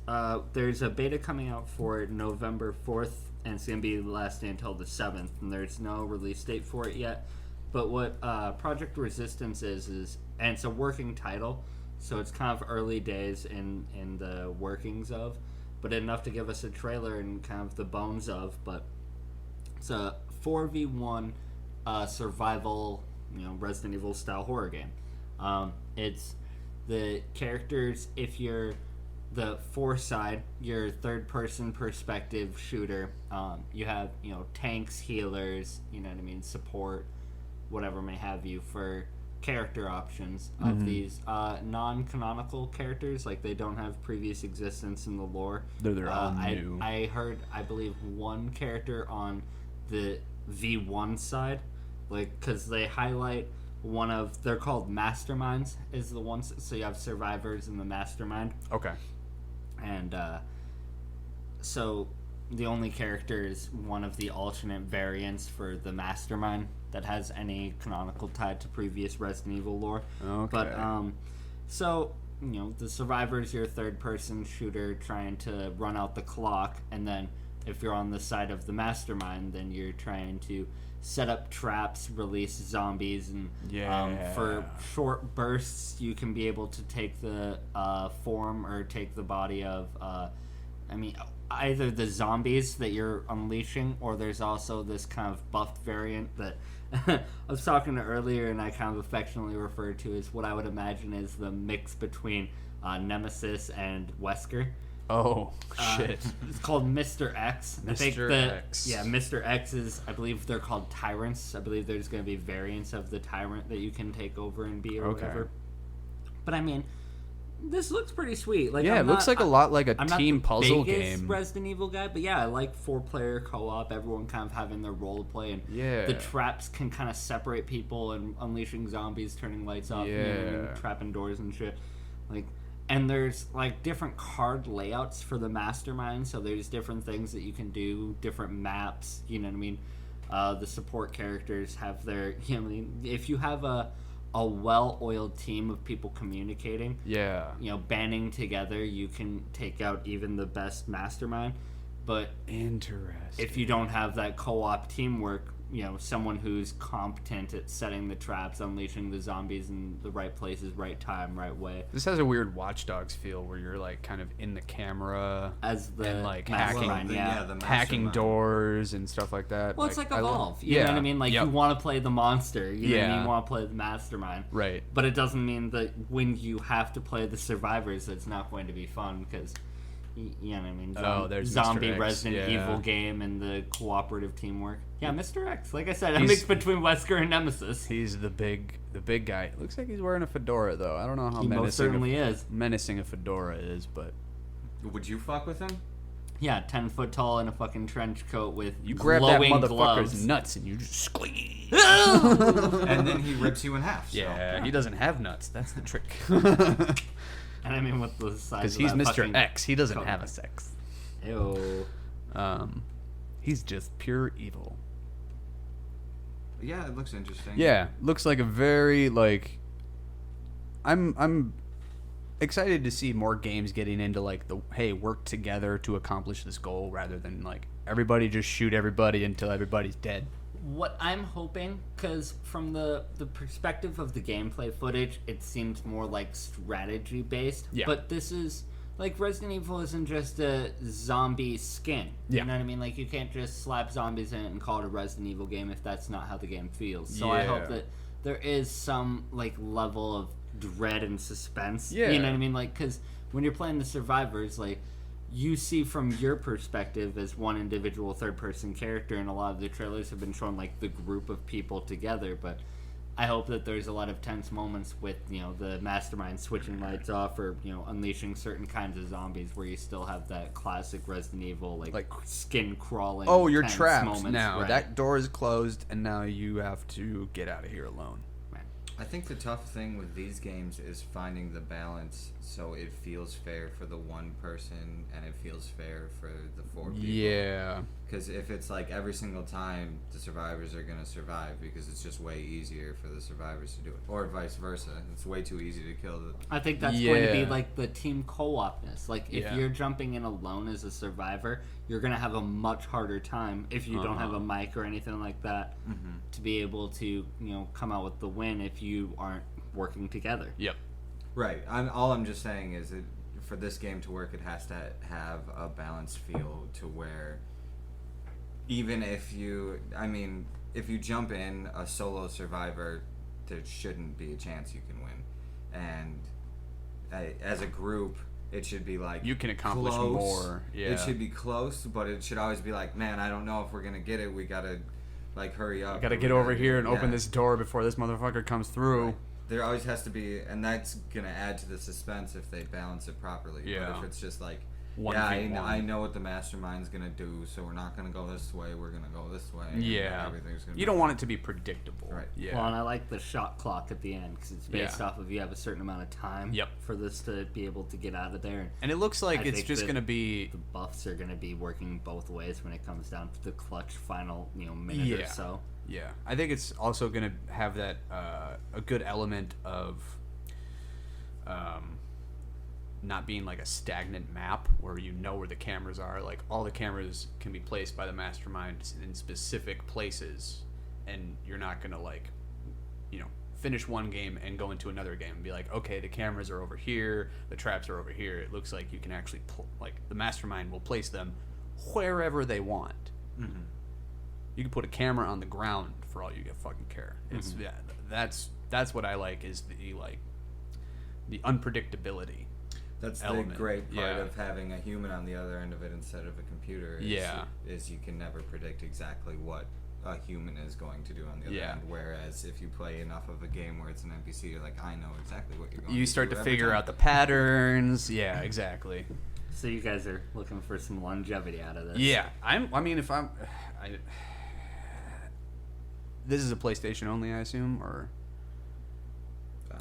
There's a beta coming out for November 4th, and it's going to be the last day until the 7th, and there's no release date for it yet. But what Project Resistance is, and it's a working title, so it's kind of early days in the workings of, but enough to give us a trailer and kind of the bones of. But it's a 4v1 survival, Resident Evil style horror game. It's the characters, if you're the side, your third person perspective shooter, you have, tanks, healers, support, whatever may have you for character options of these non-canonical characters. They don't have previous existence in the lore. They're their own new. I heard, I believe, one character on the V1 side, because they highlight one of, they're called masterminds is the ones, so you have survivors and the mastermind. Okay. And so the only character is one of the alternate variants for the mastermind that has any canonical tied to previous Resident Evil lore. Okay. But so the survivor's your third person shooter trying to run out the clock, and then if you're on the side of the mastermind, then you're trying to set up traps, release zombies, and for short bursts you can be able to take the form or take the body of either the zombies that you're unleashing, or there's also this kind of buffed variant that I was talking to earlier, and I kind of affectionately referred to as what I would imagine is the mix between Nemesis and Wesker. Oh, shit. It's called Mr. X. Mr. X. Yeah, Mr. X is, I believe they're called tyrants. I believe there's going to be variants of the tyrant that you can take over and be or whatever. But this looks pretty sweet. It looks like a lot like a team puzzle I'm not the game. biggest Resident Evil guy, but yeah, I like 4-player co-op, everyone kind of having their role play, and the traps can kind of separate people, and unleashing zombies, turning lights off, and trapping doors and shit. And there's different card layouts for the mastermind, so there's different things that you can do, different maps, the support characters have their, if you have a well-oiled team of people communicating, banding together, you can take out even the best mastermind. But interesting, if you don't have that co-op teamwork, someone who's competent at setting the traps, unleashing the zombies in the right places, right time, right way. This has a weird Watch Dogs feel where you're kind of in the camera as the and hacking, hacking doors and stuff like that. Well, it's like Evolve. You know what I mean? You want to play the monster. You know what I mean? You want to play the mastermind. Right. But it doesn't mean that when you have to play the survivors, it's not going to be fun because. You know what I mean? There's zombie Mr. X, Resident Evil game and the cooperative teamwork. Yeah, Mr. X. Like I said, a mix between Wesker and Nemesis. He's the big guy. Looks like he's wearing a fedora though. I don't know how he most certainly is menacing a fedora is, but Would you fuck with him? Yeah, 10 foot tall in a fucking trench coat with You grab that glowing motherfucker's gloves. nuts and you just squeeze. And then he rips you in half. So. Yeah, he doesn't have nuts. That's the trick. And I mean, with the size Because of he's that Mr. fucking X. He doesn't coat. have a sex. Ew. He's just pure evil. Yeah, it looks interesting. Yeah, looks like a very like. I'm excited to see more games getting into like the hey, work together to accomplish this goal rather than like everybody just shoot everybody until everybody's dead. What I'm hoping, because from the perspective of the gameplay footage, it seems more like strategy based. Yeah. But this is like Resident Evil isn't just a zombie skin. Yeah. You know what I mean? Like you can't just slap zombies in it and call it a Resident Evil game if that's not how the game feels. So I Yeah. hope that there is some like level of dread and suspense. Yeah. You know what I mean? Like because when you're playing the survivors, like you see from your perspective as one individual third-person character, and a lot of the trailers have been showing like the group of people together. But I hope that there's a lot of tense moments with the mastermind switching lights off or unleashing certain kinds of zombies, where you still have that classic Resident Evil like skin crawling. Oh, you're tense trapped moments, now. right. That door is closed, and now you have to get out of here alone. I think the tough thing with these games is finding the balance so it feels fair for the one person and it feels fair for the 4 people. Yeah. Because if it's like every single time the survivors are going to survive because it's just way easier for the survivors to do it. Or vice versa. It's way too easy to kill the... I think that's going to be Yeah. like the team co-opness. Like if Yeah. you're jumping in alone as a survivor, you're going to have a much harder time if you don't have a mic or anything like that to be able to come out with the win if you aren't working together. Yep. Right. All I'm just saying is that for this game to work, it has to have a balanced feel to where even if you jump in a solo survivor, there shouldn't be a chance you can win. And as a group, it should be like You can accomplish close. more. Yeah. It should be close, but it should always be like, man, I don't know if we're gonna get it. We gotta like hurry up. Gotta or we get over here and open yeah. this door before this motherfucker comes through. Right. There always has to be, and that's gonna add to the suspense if they balance it properly. Yeah. But if it's just like, 1v1. I know what the mastermind's gonna do, so we're not gonna go this way. We're gonna go this way. Yeah. Everything's gonna. You don't want it to be predictable. Right. Yeah. Well, and I like the shot clock at the end because it's based Yeah. off of you have a certain amount of time Yep. for this to be able to get out of there. And it looks like I it's think just that going to be... The buffs are going to be working both ways when it comes down to the clutch final minute or Yeah. so. Yeah. I think it's also going to have that a good element of not being like a stagnant map where you know where the cameras are. Like all the cameras can be placed by the mastermind in specific places, and you're not going to like finish one game and go into another game and be like, okay, the cameras are over here, the traps are over here. It looks like you can actually the mastermind will place them wherever they want. Mm-hmm. You can put a camera on the ground for all you get fucking care. It's yeah, that's what I like is the unpredictability. That's element. the great part Yeah. of having a human on the other end of it instead of a computer. Is you can never predict exactly what a human is going to do on the other Yeah. end. Whereas if you play enough of a game where it's an NPC, you're like, I know exactly what you're going to do. You start to every figure time. out the patterns. Yeah, exactly. So you guys are looking for some longevity out of this. Yeah, this is a PlayStation only, I assume, or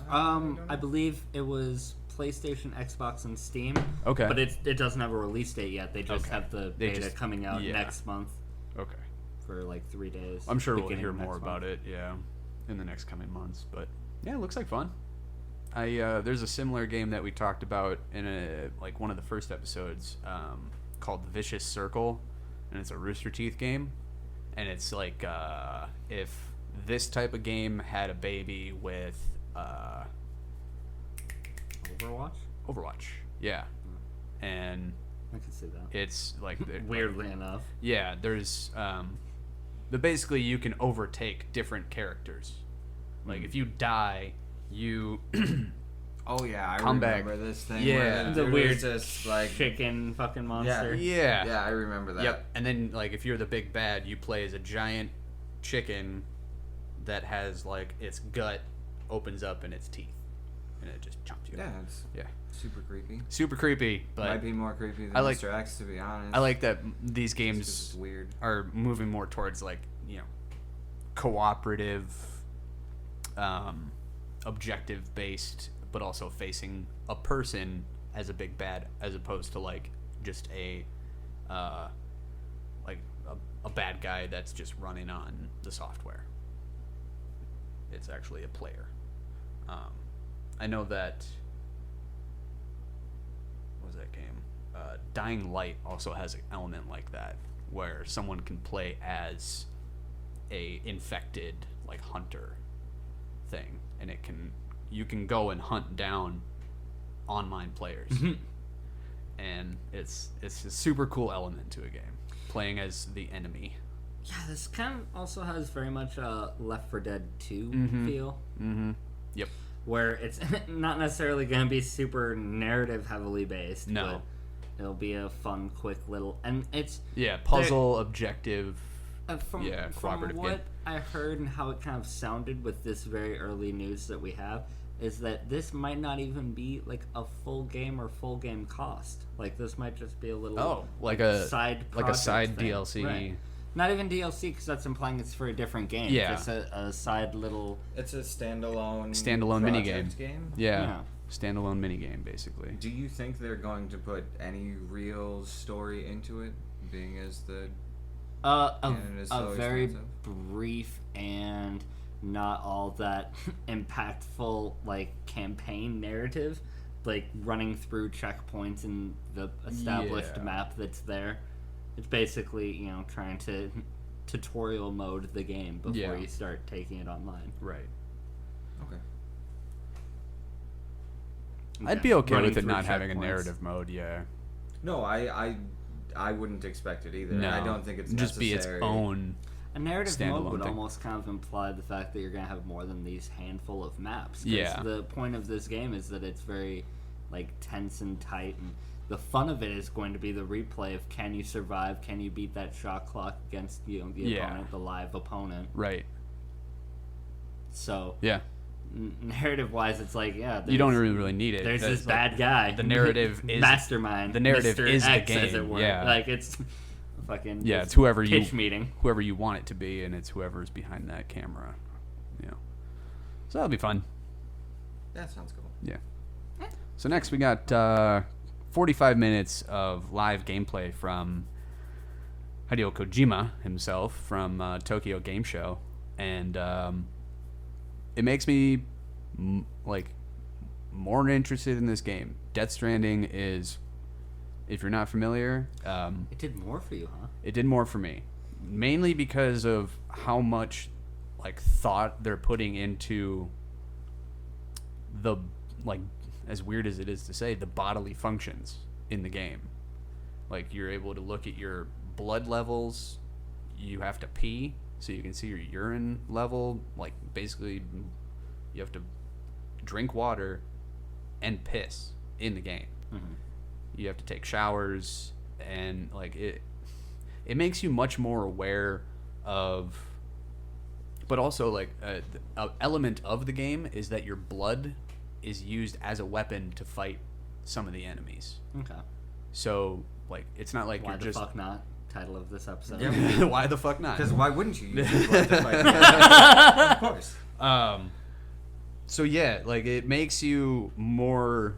I believe it was PlayStation, Xbox, and Steam. Okay. But it doesn't have a release date yet. They just Okay. have the They beta just- coming out yeah. next month okay. for like 3 days. I'm sure we'll beginning hear of more next about month. it. Yeah, in the next coming months. But yeah, it looks like fun. There's a similar game that we talked about in one of the first episodes called Vicious Circle, and it's a Rooster Teeth game, and it's like if this type of game had a baby with Overwatch, yeah, and I can see that. it's like Weirdly enough. yeah, there's but basically you can overtake different characters. Like if you die, you Oh yeah, I Come back. remember this thing. Yeah. where The dude weird was just like chicken fucking monster. yeah. Yeah, I remember that. Yep. And then like if you're the big bad, you play as a giant chicken that has like its gut opens up in its teeth. and it just chomps you. Yeah, it's super creepy. Super creepy, but Might be more creepy than Mr. X, to be honest. I like that these games it's weird. are moving more towards like, cooperative, objective based, but also facing a person as a big bad, as opposed to like just a bad guy that's just running on the software. It's actually a player. I know that. What was that game? Dying Light also has an element like that, where someone can play as a infected like hunter thing, and you can go and hunt down online players, and it's a super cool element to a game, playing as the enemy. Yeah, this kind of also has very much a Left 4 Dead 2 feel. Yep. Where it's not necessarily going to be super narrative heavily based. No. But it'll be a fun, quick little... And it's... Yeah, puzzle, objective... From cooperative what game. I heard and how it kind of sounded with this very early news that we have, is that this might not even be like a full game or full game cost. Like this might just be a little side thing. DLC. Right. Not even DLC, because that's implying it's for a different game. Yeah. Just a side little... It's a standalone minigame. Game? Yeah. Standalone minigame, basically. Do you think they're going to put any real story into it, being as the... a so very expensive? brief and not all that impactful like campaign narrative, like running through checkpoints in the established map that's there. It's basically trying to tutorial mode the game before you start taking it online. Right. Okay. I'd be okay Running with it through not having a checkpoints. narrative mode. Yeah. No, I wouldn't expect it either. No. I don't think it's just necessary. be its own. A narrative mode standalone would thing. almost kind of imply the fact that you're going to have more than these handful of maps. 'Cause Yeah. the point of this game is that it's very like tense and tight, and the fun of it is going to be the replay of can you survive, can you beat that shot clock against the opponent, the live opponent. Right. So Yeah. narrative-wise, it's like You don't really need it. There's That's this like- bad guy. the narrative is mastermind. the narrative Mr. is the X, as game, it were. yeah. Like it's fucking It's whoever pitch meeting. whoever you want it to be, and it's whoever's behind that camera. So that'll be fun. That sounds cool. Yeah. So next we got 45 minutes of live gameplay from Hideo Kojima himself from Tokyo Game Show, and it makes me more interested in this game. Death Stranding is, if you're not familiar, It did more for you, huh? it did more for me, mainly because of how much thought they're putting into the as weird as it is to say, the bodily functions in the game. Like, you're able to look at your blood levels. You have to pee, so you can see your urine level. Like, basically, you have to drink water and piss in the game. Mm-hmm. You have to take showers, and it makes you much more aware of. But also, an element of the game is that your blood is used as a weapon to fight some of the enemies. Okay. So, it's not like Why you're the just... fuck not? Title of this episode. Yeah. Why the fuck not? Because why wouldn't you use your blood to fight? Of course. So yeah, it makes you more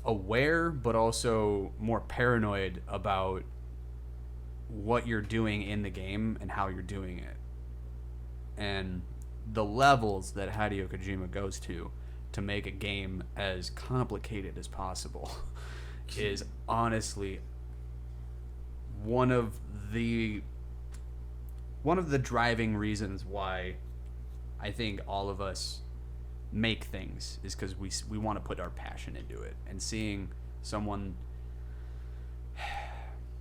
aware, but also more paranoid about what you're doing in the game and how you're doing it. And the levels that Hideo Kojima goes to make a game as complicated as possible is honestly one of the driving reasons why I think all of us make things, is because we want to put our passion into it. And seeing someone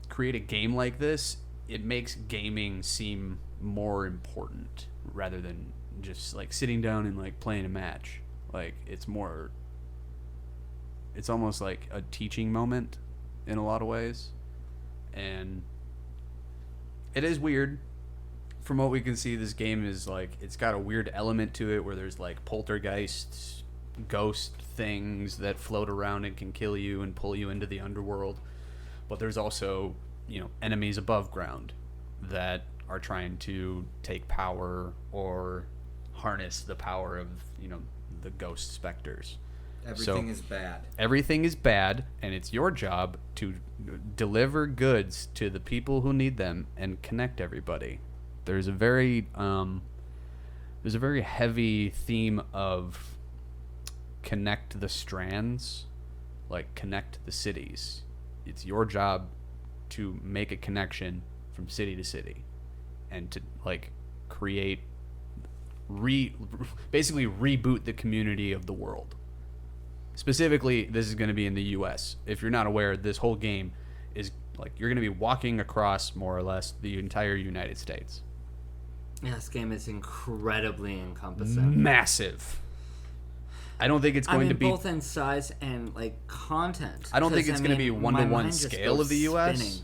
create a game like this, it makes gaming seem more important rather than just sitting down and playing a match. It's almost like a teaching moment in a lot of ways. And it is weird. From what we can see, this game is it's got a weird element to it where there's poltergeist ghost things that float around and can kill you and pull you into the underworld. But there's also, enemies above ground that are trying to take power or harness the power of, the ghost specters. Everything is bad. Everything is bad, and it's your job to deliver goods to the people who need them and connect everybody. There's a very heavy theme of connect the strands, like connect the cities. It's your job to make a connection from city to city and to create basically reboot the community of the world. Specifically, this is going to be in the US. If you're not aware, this whole game is you're going to be walking across more or less the entire United States. Yeah, this game is incredibly encompassing. Massive. I don't think it's going to be both in size and content. I don't think it's going to be 1-to-1 scale of the US.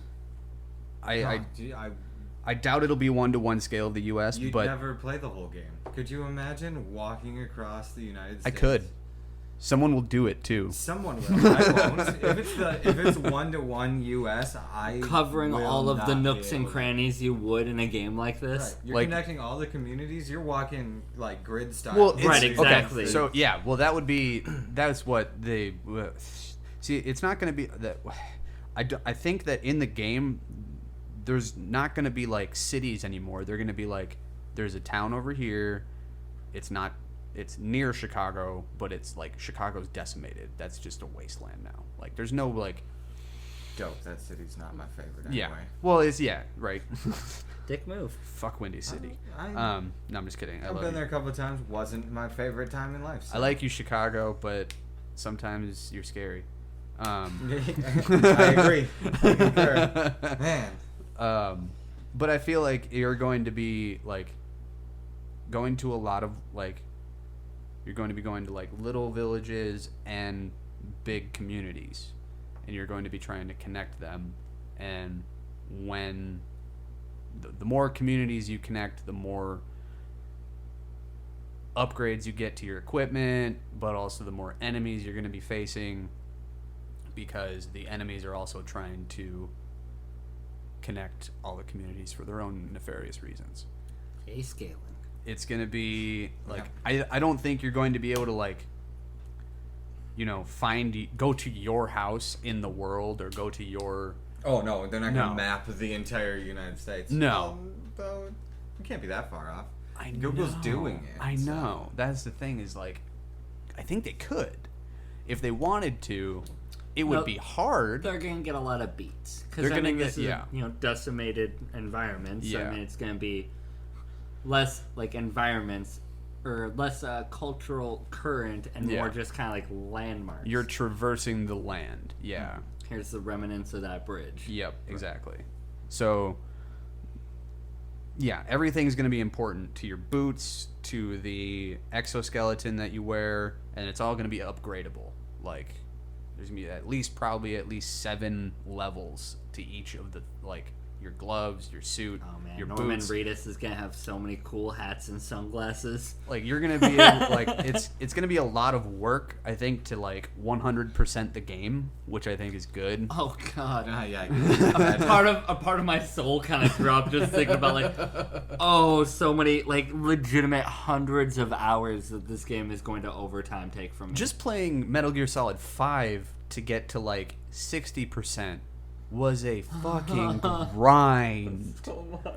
I doubt it'll be 1-to-1 scale of the US, You'd but never play the whole game. Could you imagine walking across the United States? I could. Someone will do it too. Someone will. I won't. If it's 1-to-1 US, covering will all of the not nooks be and able to. crannies you would in a game like this. Right. You're connecting all the communities. You're walking grid style. Well, Right, exactly. Okay, so yeah, well that's what they see. It's not going to be that. I think that in the game, there's not going to be cities anymore. They're going to be there's a town over here. It's near Chicago, but it's Chicago's decimated. That's just a wasteland now. There's no dope. That city's not my favorite anyway. Yeah. Well, it's right. Dick move. Fuck Windy City. I- No, I'm just kidding. I I've love been you. there a couple of times. Wasn't my favorite time in life. So. I like you, Chicago, but sometimes you're scary. I agree. I concur. Man. But I feel you're going to be going to a lot of you're going to be going to little villages and big communities, and you're going to be trying to connect them. And when the more communities you connect, the more upgrades you get to your equipment, but also the more enemies you're going to be facing, because the enemies are also trying to connect all the communities for their own nefarious reasons. A-scaling. It's going to be I don't think you're going to be able to go to your house in the world or go to your... Oh, no, they're not going to No. map the entire United States. No. Though, you can't be that far off. Google's doing it. I so. know. That's the thing is I think they could. If they wanted to, it would No, be hard. They're going to get a lot of beats. They're Because gonna this get- is decimated environments. So, Yeah. it's going to be less environments or less cultural current and Yeah. more just kind of landmarks. You're traversing the land. Yeah. Here's the remnants of that bridge. Yep, exactly. So, yeah, everything's going to be important to your boots, to the exoskeleton that you wear, and it's all going to be upgradable. There's going to be probably at least 7 levels to each of the, your gloves, your suit, Oh man, your Norman boots. Reedus is gonna have so many cool hats and sunglasses. You're gonna be able, it's gonna be a lot of work, I think, to 100% the game, which I think is good. Oh god. Yeah. A part of my soul kind of dropped just thinking about so many legitimate hundreds of hours that this game is going to overtime take from me. Just playing Metal Gear Solid 5 to get to 60% was a fucking grind. so much.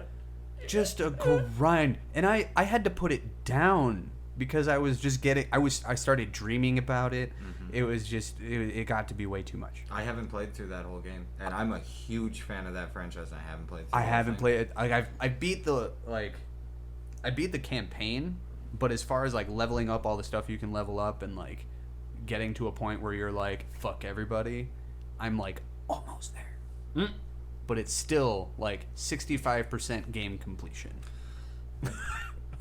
Just a grind. And I had to put it down because I was just I started dreaming about it. Mm-hmm. It was just it got to be way too much. I haven't played through that whole game, and I'm a huge fan of that franchise. And I haven't played. Through I the whole haven't thing. played it. I beat the campaign, but as far as leveling up all the stuff you can level up and getting to a point where you're fuck everybody, I'm almost there. But it's still 65% game completion.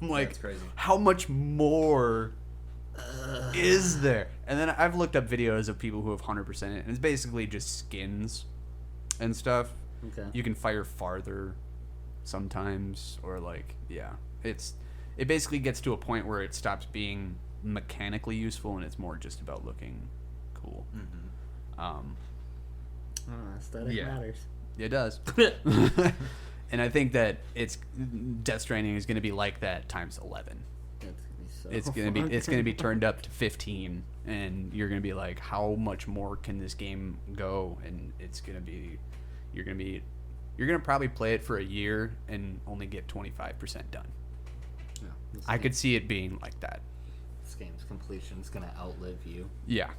I'm That's crazy. how much more is there? And then I've looked up videos of people who have 100% it, and it's basically just skins and stuff. Okay. You can fire farther sometimes, or it basically gets to a point where it stops being mechanically useful, and it's more just about looking cool. Aesthetic matters. It does. And I think that Death Stranding is going to be like that times 11. It's going to be turned up to 15, and you're going to be like, how much more can this game go? And you're going to probably play it for a year and only get 25% done. Yeah, I could see it being like that. This game's completion is going to outlive you. Yeah.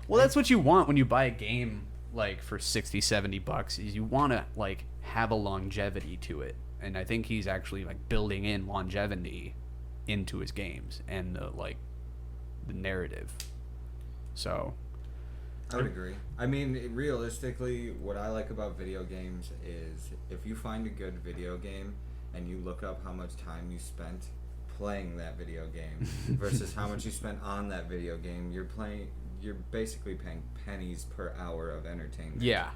Well, that's what you want when you buy a game like for $60-$70 is you want to like have a longevity to it. And I think he's actually like building in longevity into his games and the narrative. So I would agree. I mean, realistically, what I like about video games is if you find a good video game and you look up how much time you spent playing that video game versus how much you spent on that video game, you're basically paying pennies per hour of entertainment. Yeah.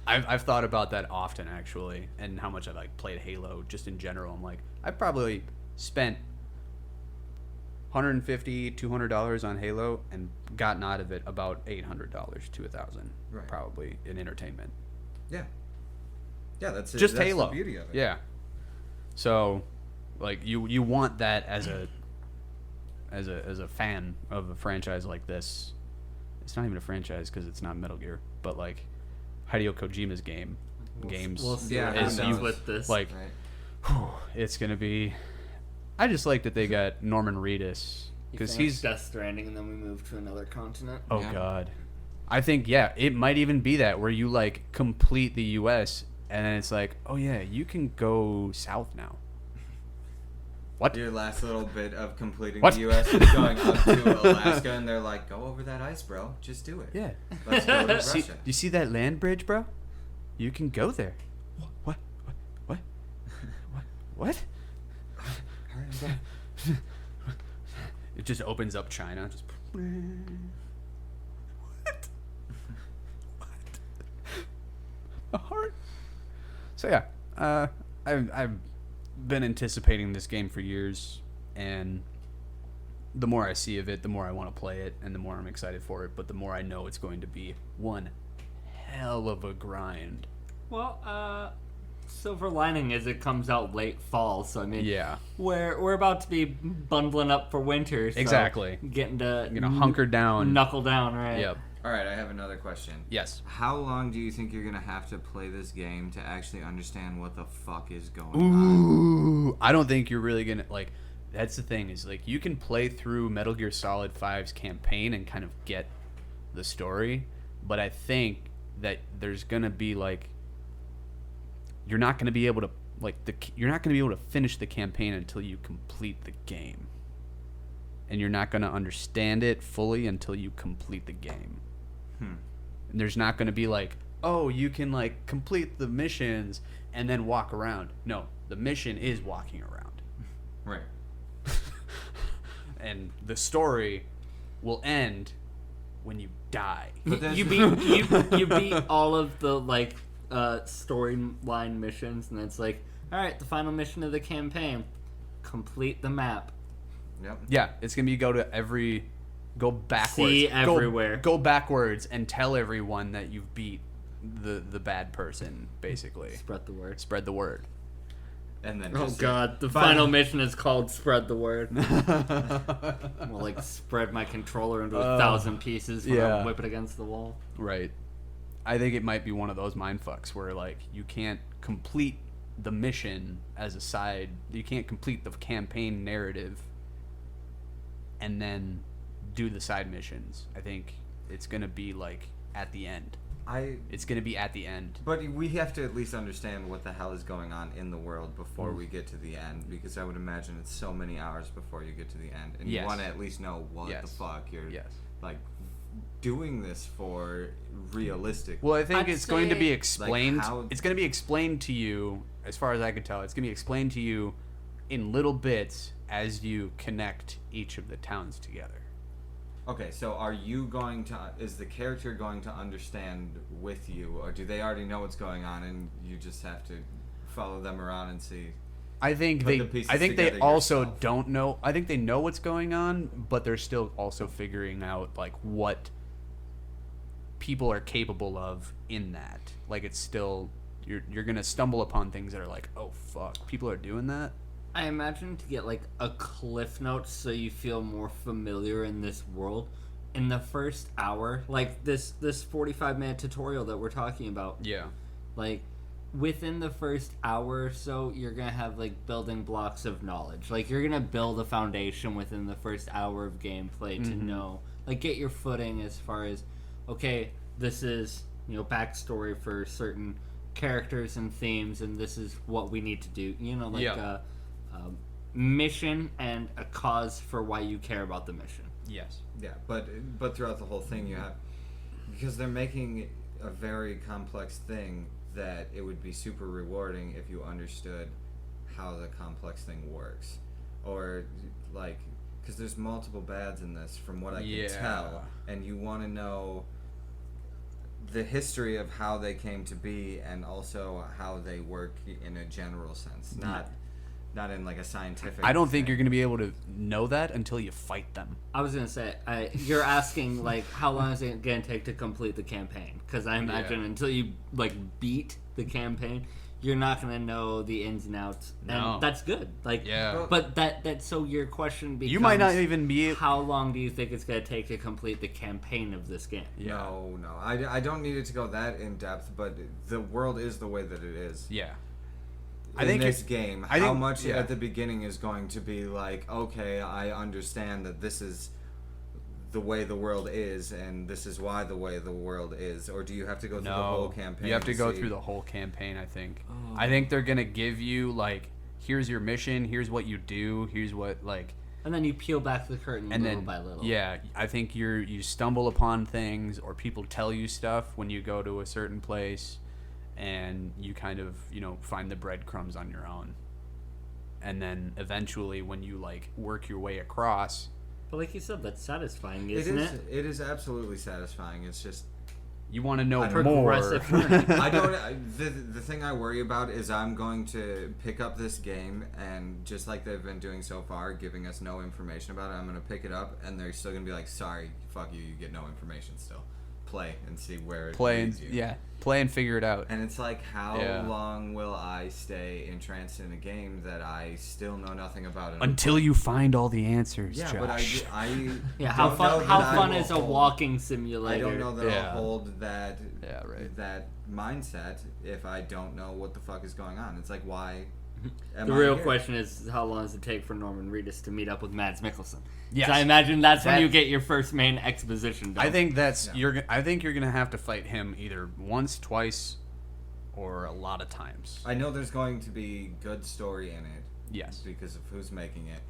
I've thought about that often, actually, and how much I played Halo just in general. I'm like, I probably spent $150, $200 on Halo and gotten out of it about $800 to $1,000, Right. probably in entertainment. Yeah. Yeah, that's Just that's Halo. the beauty of it. Yeah. So, you want that as a fan of a franchise like this. It's not even a franchise because it's not Metal Gear, but Hideo Kojima's games. We'll see Yeah, what is happens you- with this. Right. It's gonna be. I just like that they got Norman Reedus because he's. Death Stranding, and then we move to another continent. Oh Yeah. God, I think it might even be that where you complete the U.S. and then it's like, oh yeah, you can go south now. What? Your last little bit of completing What? the U.S. is going up to Alaska, and they're like, go over that ice, bro. Just do it. Yeah. Let's go to See, Russia. you see that land bridge, bro? You can go there. What? What? What? It just opens up China. Just. What? A heart. So yeah, I've been anticipating this game for years, and the more I see of it, the more I want to play it, and the more I'm excited for it. But the more I know it's going to be one hell of a grind. Well, silver lining is it comes out late fall, so I mean, Yeah. we're about to be bundling up for winter. So Exactly. Getting to Hunker down. knuckle down, right? Yep. All right, I have another question. Yes. How long do you think you're going to have to play this game to actually understand what the fuck is going on? Ooh, I don't think you're really gonna that's the thing is you can play through Metal Gear Solid 5's campaign and kind of get the story, but I think that there's gonna be you're not gonna be able to you're not gonna be able to finish the campaign until you complete the game, and you're not gonna understand it fully until you complete the game. And there's not gonna be oh, you can complete the missions and then walk around. No, the mission is walking around. Right. And the story will end when you die. But there's- You beat all of the storyline missions, and it's all right, the final mission of the campaign, complete the map. Yep. Yeah, it's gonna be go backwards. See Go- everywhere. Go backwards and tell everyone that you've beat the bad person, basically. Spread the word. Spread the word. And then Oh just god, the final mission is called Spread the Word. I'm gonna spread my controller into 1,000 pieces when yeah. I whip it against the wall. Right. I think it might be one of those mindfucks where you can't complete the mission as a side. You can't complete the campaign narrative and then do the side missions. I think it's gonna be at the end. It's gonna be at the end. But we have to at least understand what the hell is going on in the world before we get to the end, because I would imagine it's so many hours before you get to the end, and Yes. you want to at least know what Yes. the fuck you're Yes. doing this for realistically. Well, I think I'd it's going to be say, explained. how- It's going to be explained to you, as far as I can tell. It's going to be explained to you in little bits as you connect each of the towns together. Okay, so is the character going to understand with you, or do they already know what's going on and you just have to follow them around and see? I think put the pieces I think they together also yourself. don't know. I think they know what's going on, but they're still also figuring out like what people are capable of in that. Like it's still you're gonna stumble upon things that are like, oh fuck, people are doing that. I imagine to get like a cliff note so you feel more familiar in this world. In the first hour, like this 45-minute tutorial that we're talking about, Yeah. like within the first hour or so, you're gonna have like building blocks of knowledge. Like you're gonna build a foundation within the first hour of gameplay to know, like get your footing as far as, okay, this is backstory for certain characters and themes, and this is what we need to do. Like a mission and a cause for why you care about the mission. Yes. Yeah, but throughout the whole thing, you have, because they're making a very complex thing, that it would be super rewarding if you understood how the complex thing works, or like, because there's multiple bads in this, from what I can tell, and you want to know the history of how they came to be, and also how they work in a general sense, not in like a scientific. I don't think thing. you're gonna be able to know that until you fight them. I was gonna say, you're asking like how long is it gonna take to complete the campaign? Because I imagine until you like beat the campaign, you're not gonna know the ins and outs, and that's good. Like, but that so your question becomes, You might not even be. how long do you think it's gonna take to complete the campaign of this game? No, I don't need it to go that in depth, but the world is the way that it is. Yeah. I think this game, how much yeah. at the beginning is going to be like, okay, I understand that this is the way the world is, and this is why the way the world is, or do you have to go through the whole campaign? You have to go through the whole campaign, I think. I think they're gonna give you like, here's your mission, here's what you do, here's what like, and then you peel back the curtain little by little. Yeah, I think you stumble upon things, or people tell you stuff when you go to a certain place, and you kind of find the breadcrumbs on your own, and then eventually when you like work your way across. But like you said, that's satisfying, isn't it? It is absolutely satisfying. It's just you want to know more. Progressive learning. I don't. The thing I worry about is I'm going to pick up this game, and just like they've been doing so far, giving us no information about it, I'm going to pick it up, and they're still going to be like, "Sorry, fuck you. You get no information still. Play and see where it leads you." Play and figure it out. And it's like, how long will I stay entranced in a game that I still know nothing about? Until you find all the answers, yeah, Josh. but I how fun is a walking simulator? I don't know that I'll hold that right. that mindset if I don't know what the fuck is going on. It's like, why? The real question is, how long does it take for Norman Reedus to meet up with Mads Mikkelsen? Yes. I imagine that's when you get your first main exposition done. I think I think you're gonna have to fight him either once, twice, or a lot of times. I know there's going to be good story in it. Yes. Because of who's making it,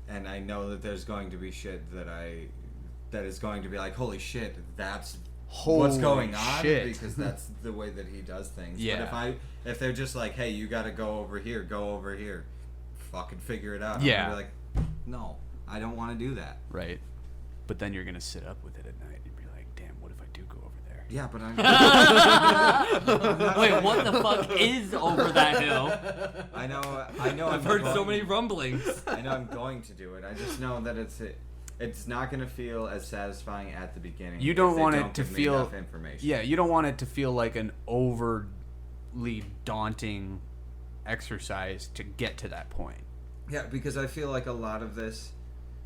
and I know that there's going to be shit that is going to be like, holy shit, that's what's going on, because that's the way that he does things. Yeah. But if they're just like, hey, you got to go over here, fucking figure it out. Yeah. I'm gonna be like, no, I don't want to do that. Right. But then you're gonna sit up with it at night and be like, damn, what if I do go over there? Yeah, but Wait, what the fuck is over that hill? I know. I've heard so many rumblings. I know I'm going to do it. I just know that it's not going to feel as satisfying at the beginning. You don't want it to give me feel enough information. Yeah, you don't want it to feel like an overly daunting exercise to get to that point. Yeah, because I feel like a lot of this,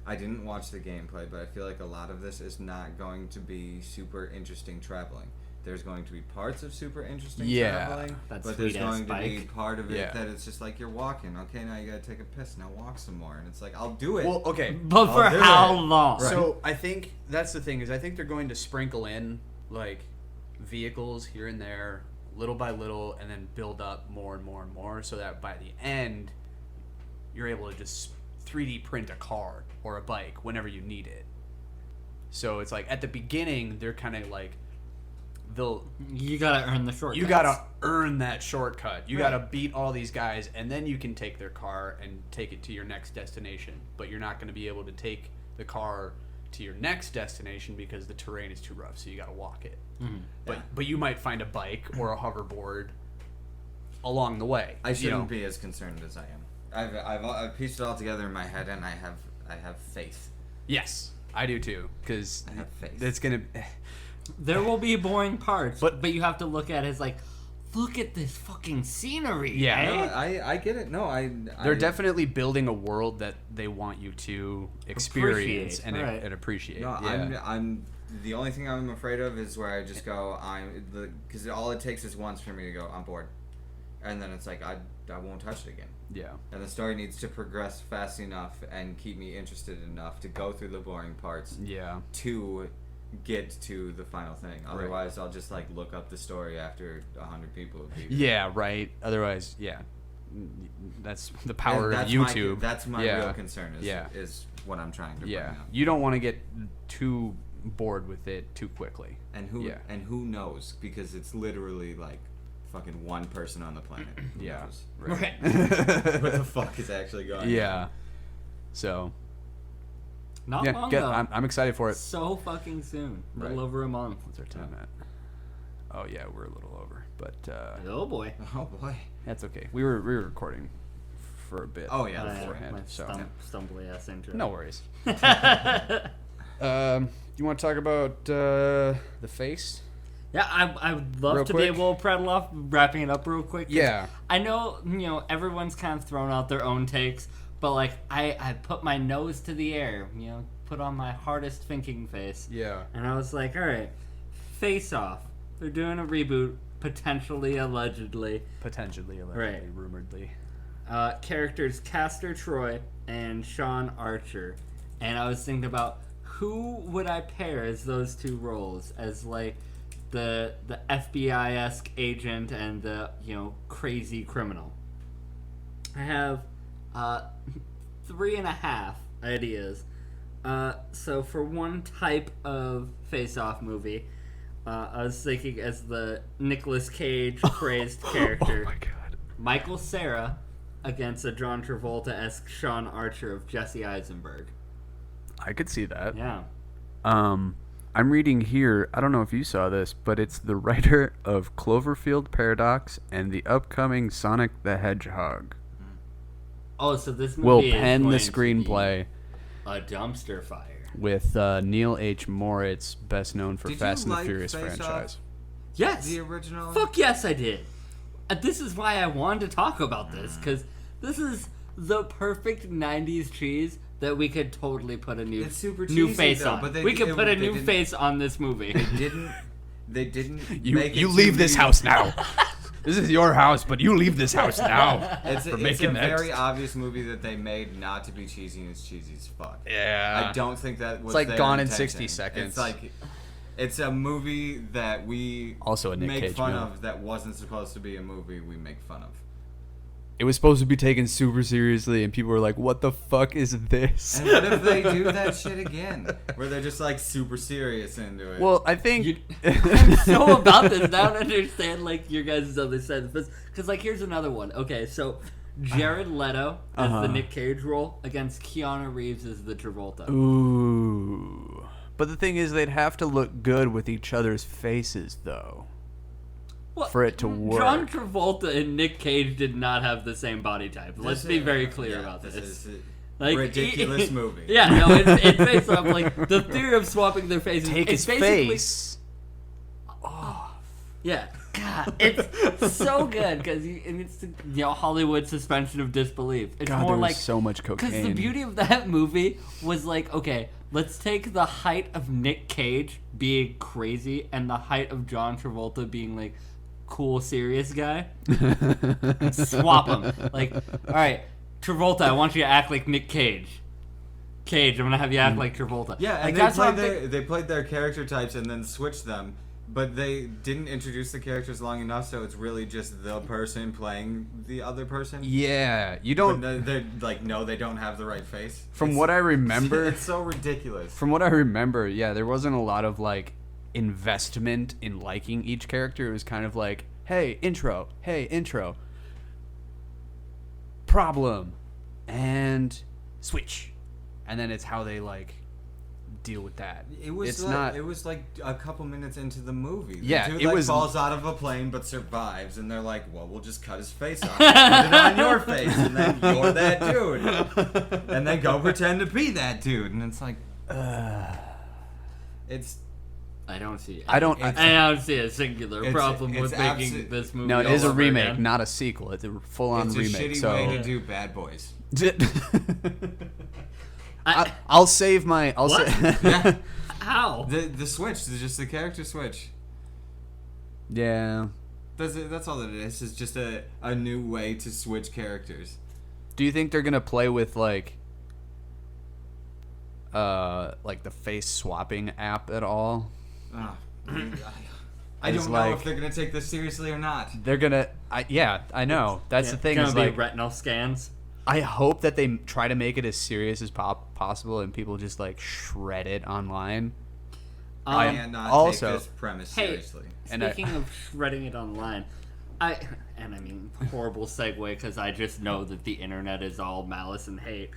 I didn't watch the gameplay, but I feel like a lot of this is not going to be super interesting traveling. There's going to be parts of super interesting traveling, but there's going to be part of it that it's just like, you're walking. Okay, now you gotta take a piss. Now walk some more. And it's like, I'll do it. Well, okay. But for how long? Right. So I think that's the thing, is I think they're going to sprinkle in like vehicles here and there, little by little, and then build up more and more and more, so that by the end you're able to just 3D print a car or a bike whenever you need it. So it's like at the beginning they're kind of like, you gotta earn the shortcut. You gotta earn that shortcut. You gotta beat all these guys, and then you can take their car and take it to your next destination. But you're not gonna be able to take the car to your next destination because the terrain is too rough, so you gotta walk it. Mm-hmm. But you might find a bike or a hoverboard along the way. I shouldn't be as concerned as I am. I've pieced it all together in my head, and I have faith. Yes, I do too, because I have faith. it's gonna. There will be boring parts, But- but you have to look at it as like, look at this fucking scenery. Yeah. eh? No, I get it. No, They're definitely building a world that they want you to experience Appreciate, right. and appreciate. No, Yeah. I'm the only thing I'm afraid of is where I just go because all it takes is once for me to go I'm bored, and then it's like I won't touch it again. Yeah. And the story needs to progress fast enough and keep me interested enough to go through the boring parts Yeah. to get to the final thing. Otherwise, I'll just like look up the story after 100 people have viewed it. Yeah. Right. Otherwise, yeah. That's the power That's of YouTube. That's my Yeah. real concern. Is what I'm trying to Yeah. bring up. You don't want to get too bored with it too quickly. And who knows? Because it's literally like fucking one person on the planet. Who Yeah. knows? Right. What the fuck is actually going on? Yeah. So Not yeah, long though. I'm excited for it. So fucking soon. A little Right. over a month. What's our time at? Oh yeah, we're a little over, but Oh boy. Oh boy. that's okay. We were recording for a bit. Oh, yeah, I beforehand. my So stumbly ass intro. no worries. You want to talk about the face? Yeah, I would love Real to quick? be able to prattle off, wrapping it up real quick. 'cause Yeah. I know, everyone's kind of thrown out their own takes, but, like, I put my nose to the air, put on my hardest thinking face. Yeah. And I was like, alright, Face Off. They're doing a reboot, potentially, allegedly. Potentially, allegedly, rumoredly. Characters Castor Troy and Sean Archer. And I was thinking about who would I pair as those two roles, as like the FBI-esque agent and the crazy criminal. I have 3.5 ideas. So for one type of face-off movie, I was thinking as the Nicolas Cage crazed character, Oh my god. Michael Cera against a John Travolta-esque Sean Archer of Jesse Eisenberg. I could see that. Yeah. I'm reading here, I don't know if you saw this, but it's the writer of Cloverfield Paradox and the upcoming Sonic the Hedgehog. Oh, so this movie Will is pen the going to be screenplay a dumpster fire. with Neil H. Moritz, best known for Did you Fast and the like Furious Face Off? franchise. Yes. The original. Fuck yes, I did. This is why I wanted to talk about this, because this is the perfect 90s cheese that we could totally put a new It's super new cheesy, face though, on. but We could put a they new didn't- face on this movie. They didn't You make it leave too this weird. house now. This is your house, but you leave this house now. It's for a making that. very obvious movie that they made not to be cheesy, and it's cheesy as fuck. Yeah. I don't think that was like their Gone in intention. 60 seconds. It's like it's a movie that we Also a Nick make Cage fun movie. of that wasn't supposed to be a movie we make fun of. It was supposed to be taken super seriously, and people were like, "What the fuck is this?" And what if they do that shit again, where they're just like super serious into it? Well, I think I'm so about this. Now I understand like your guys' other side. Because like here's another one. Okay, so Jared Leto as the Nick Cage role against Keanu Reeves as the Travolta. Ooh. But the thing is, they'd have to look good with each other's faces, though. Well, for it to work. John Travolta and Nick Cage did not have the same body type. Let's be very clear about this. This is a Like, ridiculous movie. Yeah, no, it's based off like the theory of swapping their faces. Take it's his basically- face. Yeah, God, it's so good because it's Hollywood suspension of disbelief. It's God, more there was like so much because the cocaine. beauty of that movie was like, okay, let's take the height of Nick Cage being crazy and the height of John Travolta being like cool, serious guy. Swap them. Like, all right, Travolta, I want you to act like Nick Cage. Cage, I'm gonna have you act like Travolta. Yeah, and like, they played their character types and then switched them, but they didn't introduce the characters long enough, so it's really just the person playing the other person. Yeah, you But don't. they're like, no, they don't have the right face. From what I remember, it's so ridiculous. From what I remember, yeah, there wasn't a lot of like investment in liking each character. It was kind of like, hey, intro, problem, and switch, and then it's how they like deal with that. It was it's like, not. It was like a couple minutes into the movie. The Yeah, dude, it like, was- falls out of a plane but survives, and they're like, "Well, we'll just cut his face off, and put it on your face, and then you're that dude, and then go pretend to be that dude." And it's like, it's I don't see. I don't. I don't see a singular It's- problem it's with making this movie. No, it all is a over remake, again. not a sequel. It's a full-on it's a remake. shitty So way to do Bad Boys. I'll save my. I'll What? say. Yeah, How? the switch, just the character switch. Yeah. That's all that it is. It's just a new way to switch characters. Do you think they're gonna play with like the face swapping app at all? Ah, I It's don't know like- if they're gonna take this seriously or not. They're gonna. Yeah, I know. That's the thing. Gonna Is be like, retinal scans. I hope that they try to make it as serious as possible, and people just like shred it online. I Um, cannot also- take this premise Hey, seriously. And I- speaking of shredding it online, I mean horrible segue because I just know that the internet is all malice and hate.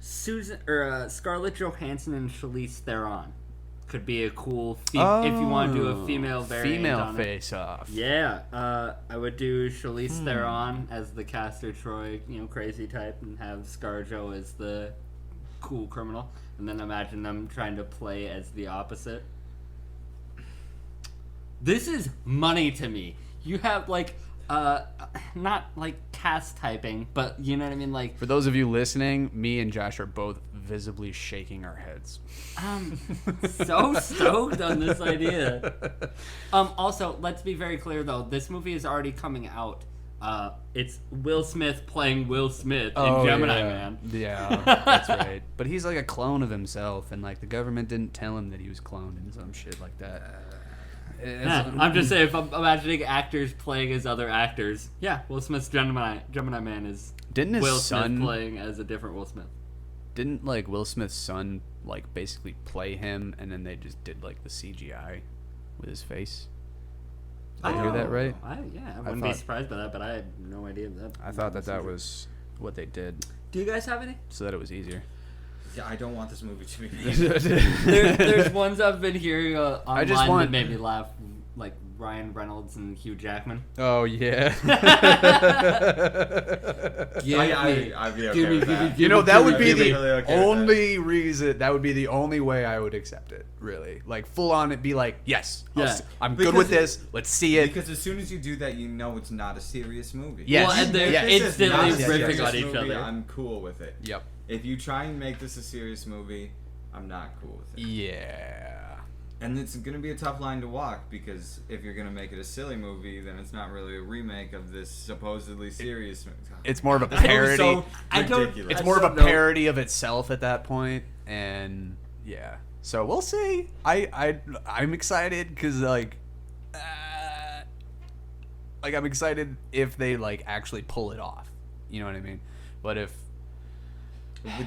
Scarlett Johansson and Charlize Theron could be a cool if you want to do a female variant. Female on it. face off. Yeah, I would do Charlize Theron as the Castor Troy, crazy type, and have ScarJo as the cool criminal, and then imagine them trying to play as the opposite. This is money to me. You have not like cast typing, but you know what I mean, like For those of you listening, me and Josh are both visibly shaking our heads. I'm so stoked on this idea. Also, let's be very clear though. This movie is already coming out. It's Will Smith playing Will Smith in Gemini yeah. Man. Yeah, that's right. But he's like a clone of himself, and like the government didn't tell him that he was cloned and some shit like that. Yeah, I'm just saying, if I'm imagining actors playing as other actors, yeah, Will Smith's Gemini Man is Didn't his Will son Smith playing as a different Will Smith. Didn't like Will Smith's son like basically play him, and then they just did like the CGI with his face? Did I hear that right? I wouldn't be thought- surprised by that, but I had no idea that. I thought that was what they did, Do you guys have any? so that it was easier. Yeah, I don't want this movie to be. There's ones I've been hearing online just want- that made me laugh, like Ryan Reynolds and Hugh Jackman. Oh yeah. I'd be okay Give me- with give me- that. You know, that would be I'd be the really okay with only reason. That would be the only way I would accept it. Really, like full on, it'd be like, yes, Yeah. I'm good Because with this. Let's see it. Because as soon as you do that, you know it's not a serious movie. Yes. Well, and they're Yes. If this is instantly not a yes, ripping serious on each movie, other. I'm cool with it. Yep. If you try and make this a serious movie, I'm not cool with it. Yeah. And it's going to be a tough line to walk because if you're going to make it a silly movie, then it's not really a remake of this supposedly serious movie. It's more of a This movie's parody. so I don't- ridiculous. It's I more of a don't know. parody of itself at that point, and yeah. So we'll see. I'm excited because like I'm excited if they like actually pull it off. You know what I mean? But if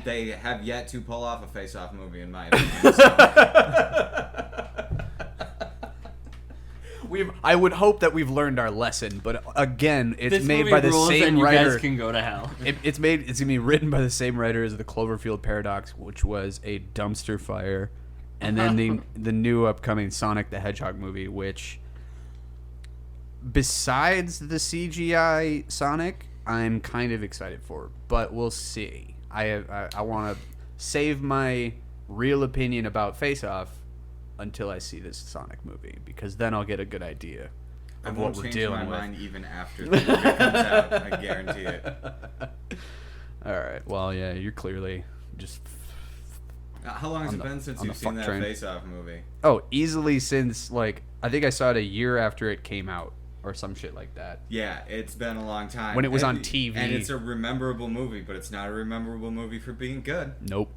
They have yet to pull off a face-off movie, in my opinion. So. I would hope that we've learned our lesson, but again, it's This made movie by the rules same and you writer. guys can go to hell. It's gonna be written by the same writer as the Cloverfield Paradox, which was a dumpster fire, and then the new upcoming Sonic the Hedgehog movie, which besides the CGI Sonic, I'm kind of excited for, but we'll see. I want to save my real opinion about Face Off until I see this Sonic movie, because then I'll get a good idea I of won't what we're change dealing my with. mind even after the movie comes out. I guarantee it. All right. Well, yeah, you're clearly just How long has On it the- been since on you've the seen fuck that train. face-off movie? easily since like I think I saw it a year after it came out or some shit like that. Yeah, it's been a long time. When it was And- on TV. And it's a rememberable movie, but it's not a rememberable movie for being good. Nope.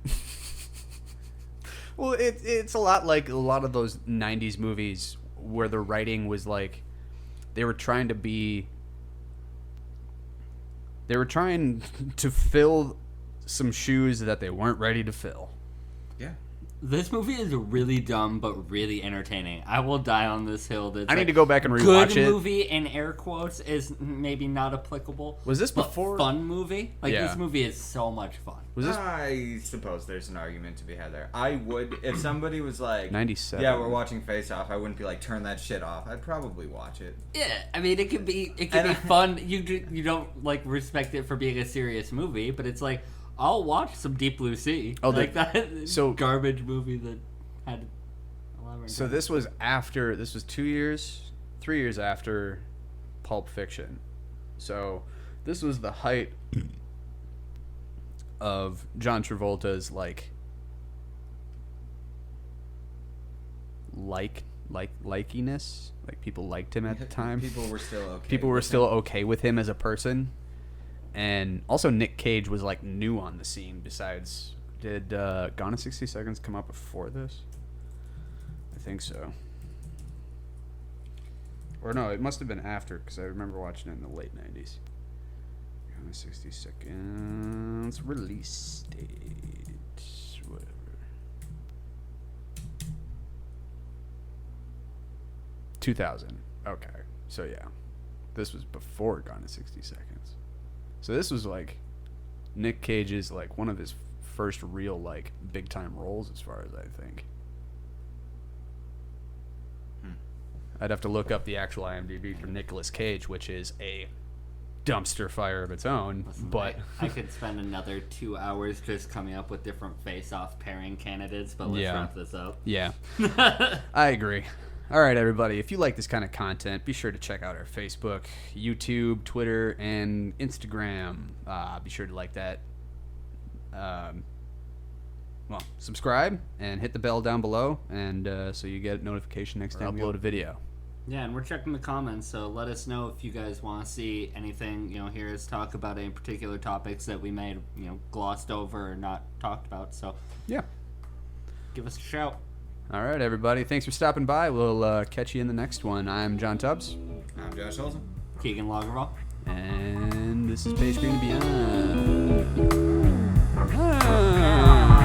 Well, it's a lot like a lot of those 90s movies where the writing was like they were trying to fill some shoes that they weren't ready to fill. Yeah. This movie is really dumb, but really entertaining. I will die on this hill. That's I need to go back and rewatch good it. movie in air quotes is maybe not applicable. Was this but before? fun movie? Like Yeah. this movie is so much fun. Was this I suppose there's an argument to be had there. I would, if somebody was like, 97? yeah, we're watching Face Off, I wouldn't be like, turn that shit off. I'd probably watch it. Yeah, I mean it could be fun. You don't like respect it for being a serious movie, but it's like I'll watch some Deep Blue Sea. Oh, like that so- garbage movie that had. So this was after. This was 3 years after Pulp Fiction. So this was the height of John Travolta's likiness. Like people liked him at the time. People were still okay. People were with still him. okay with him as a person. And also Nick Cage was like new on the scene. Besides, did Gone in 60 Seconds come out before this? I think so. Or no, it must have been after, because I remember watching it in the late 90s. Gone in 60 Seconds. Release date. Whatever. $2000. Okay. So yeah. This was before Gone in 60 Seconds. So this was like Nick Cage's like one of his first real like big time roles, as far as I think. I'd have to look up the actual IMDb for Nicolas Cage, which is a dumpster fire of its own. Listen, but I could spend another 2 hours just coming up with different face-off pairing candidates, but let's Yeah. wrap this up. yeah, I agree. All right, everybody. If you like this kind of content, be sure to check out our Facebook, YouTube, Twitter, and Instagram. Be sure to like that. Well, subscribe and hit the bell down below, and so you get notification next time we upload a video. Yeah, and we're checking the comments, so let us know if you guys want to see anything, hear us talk about any particular topics that we may have, glossed over or not talked about. So, Yeah. give us a shout. All right, everybody. Thanks for stopping by. We'll catch you in the next one. I'm John Tubbs. I'm Josh Olsen. Keegan Lagerwall. And this is Page Green and Beyond.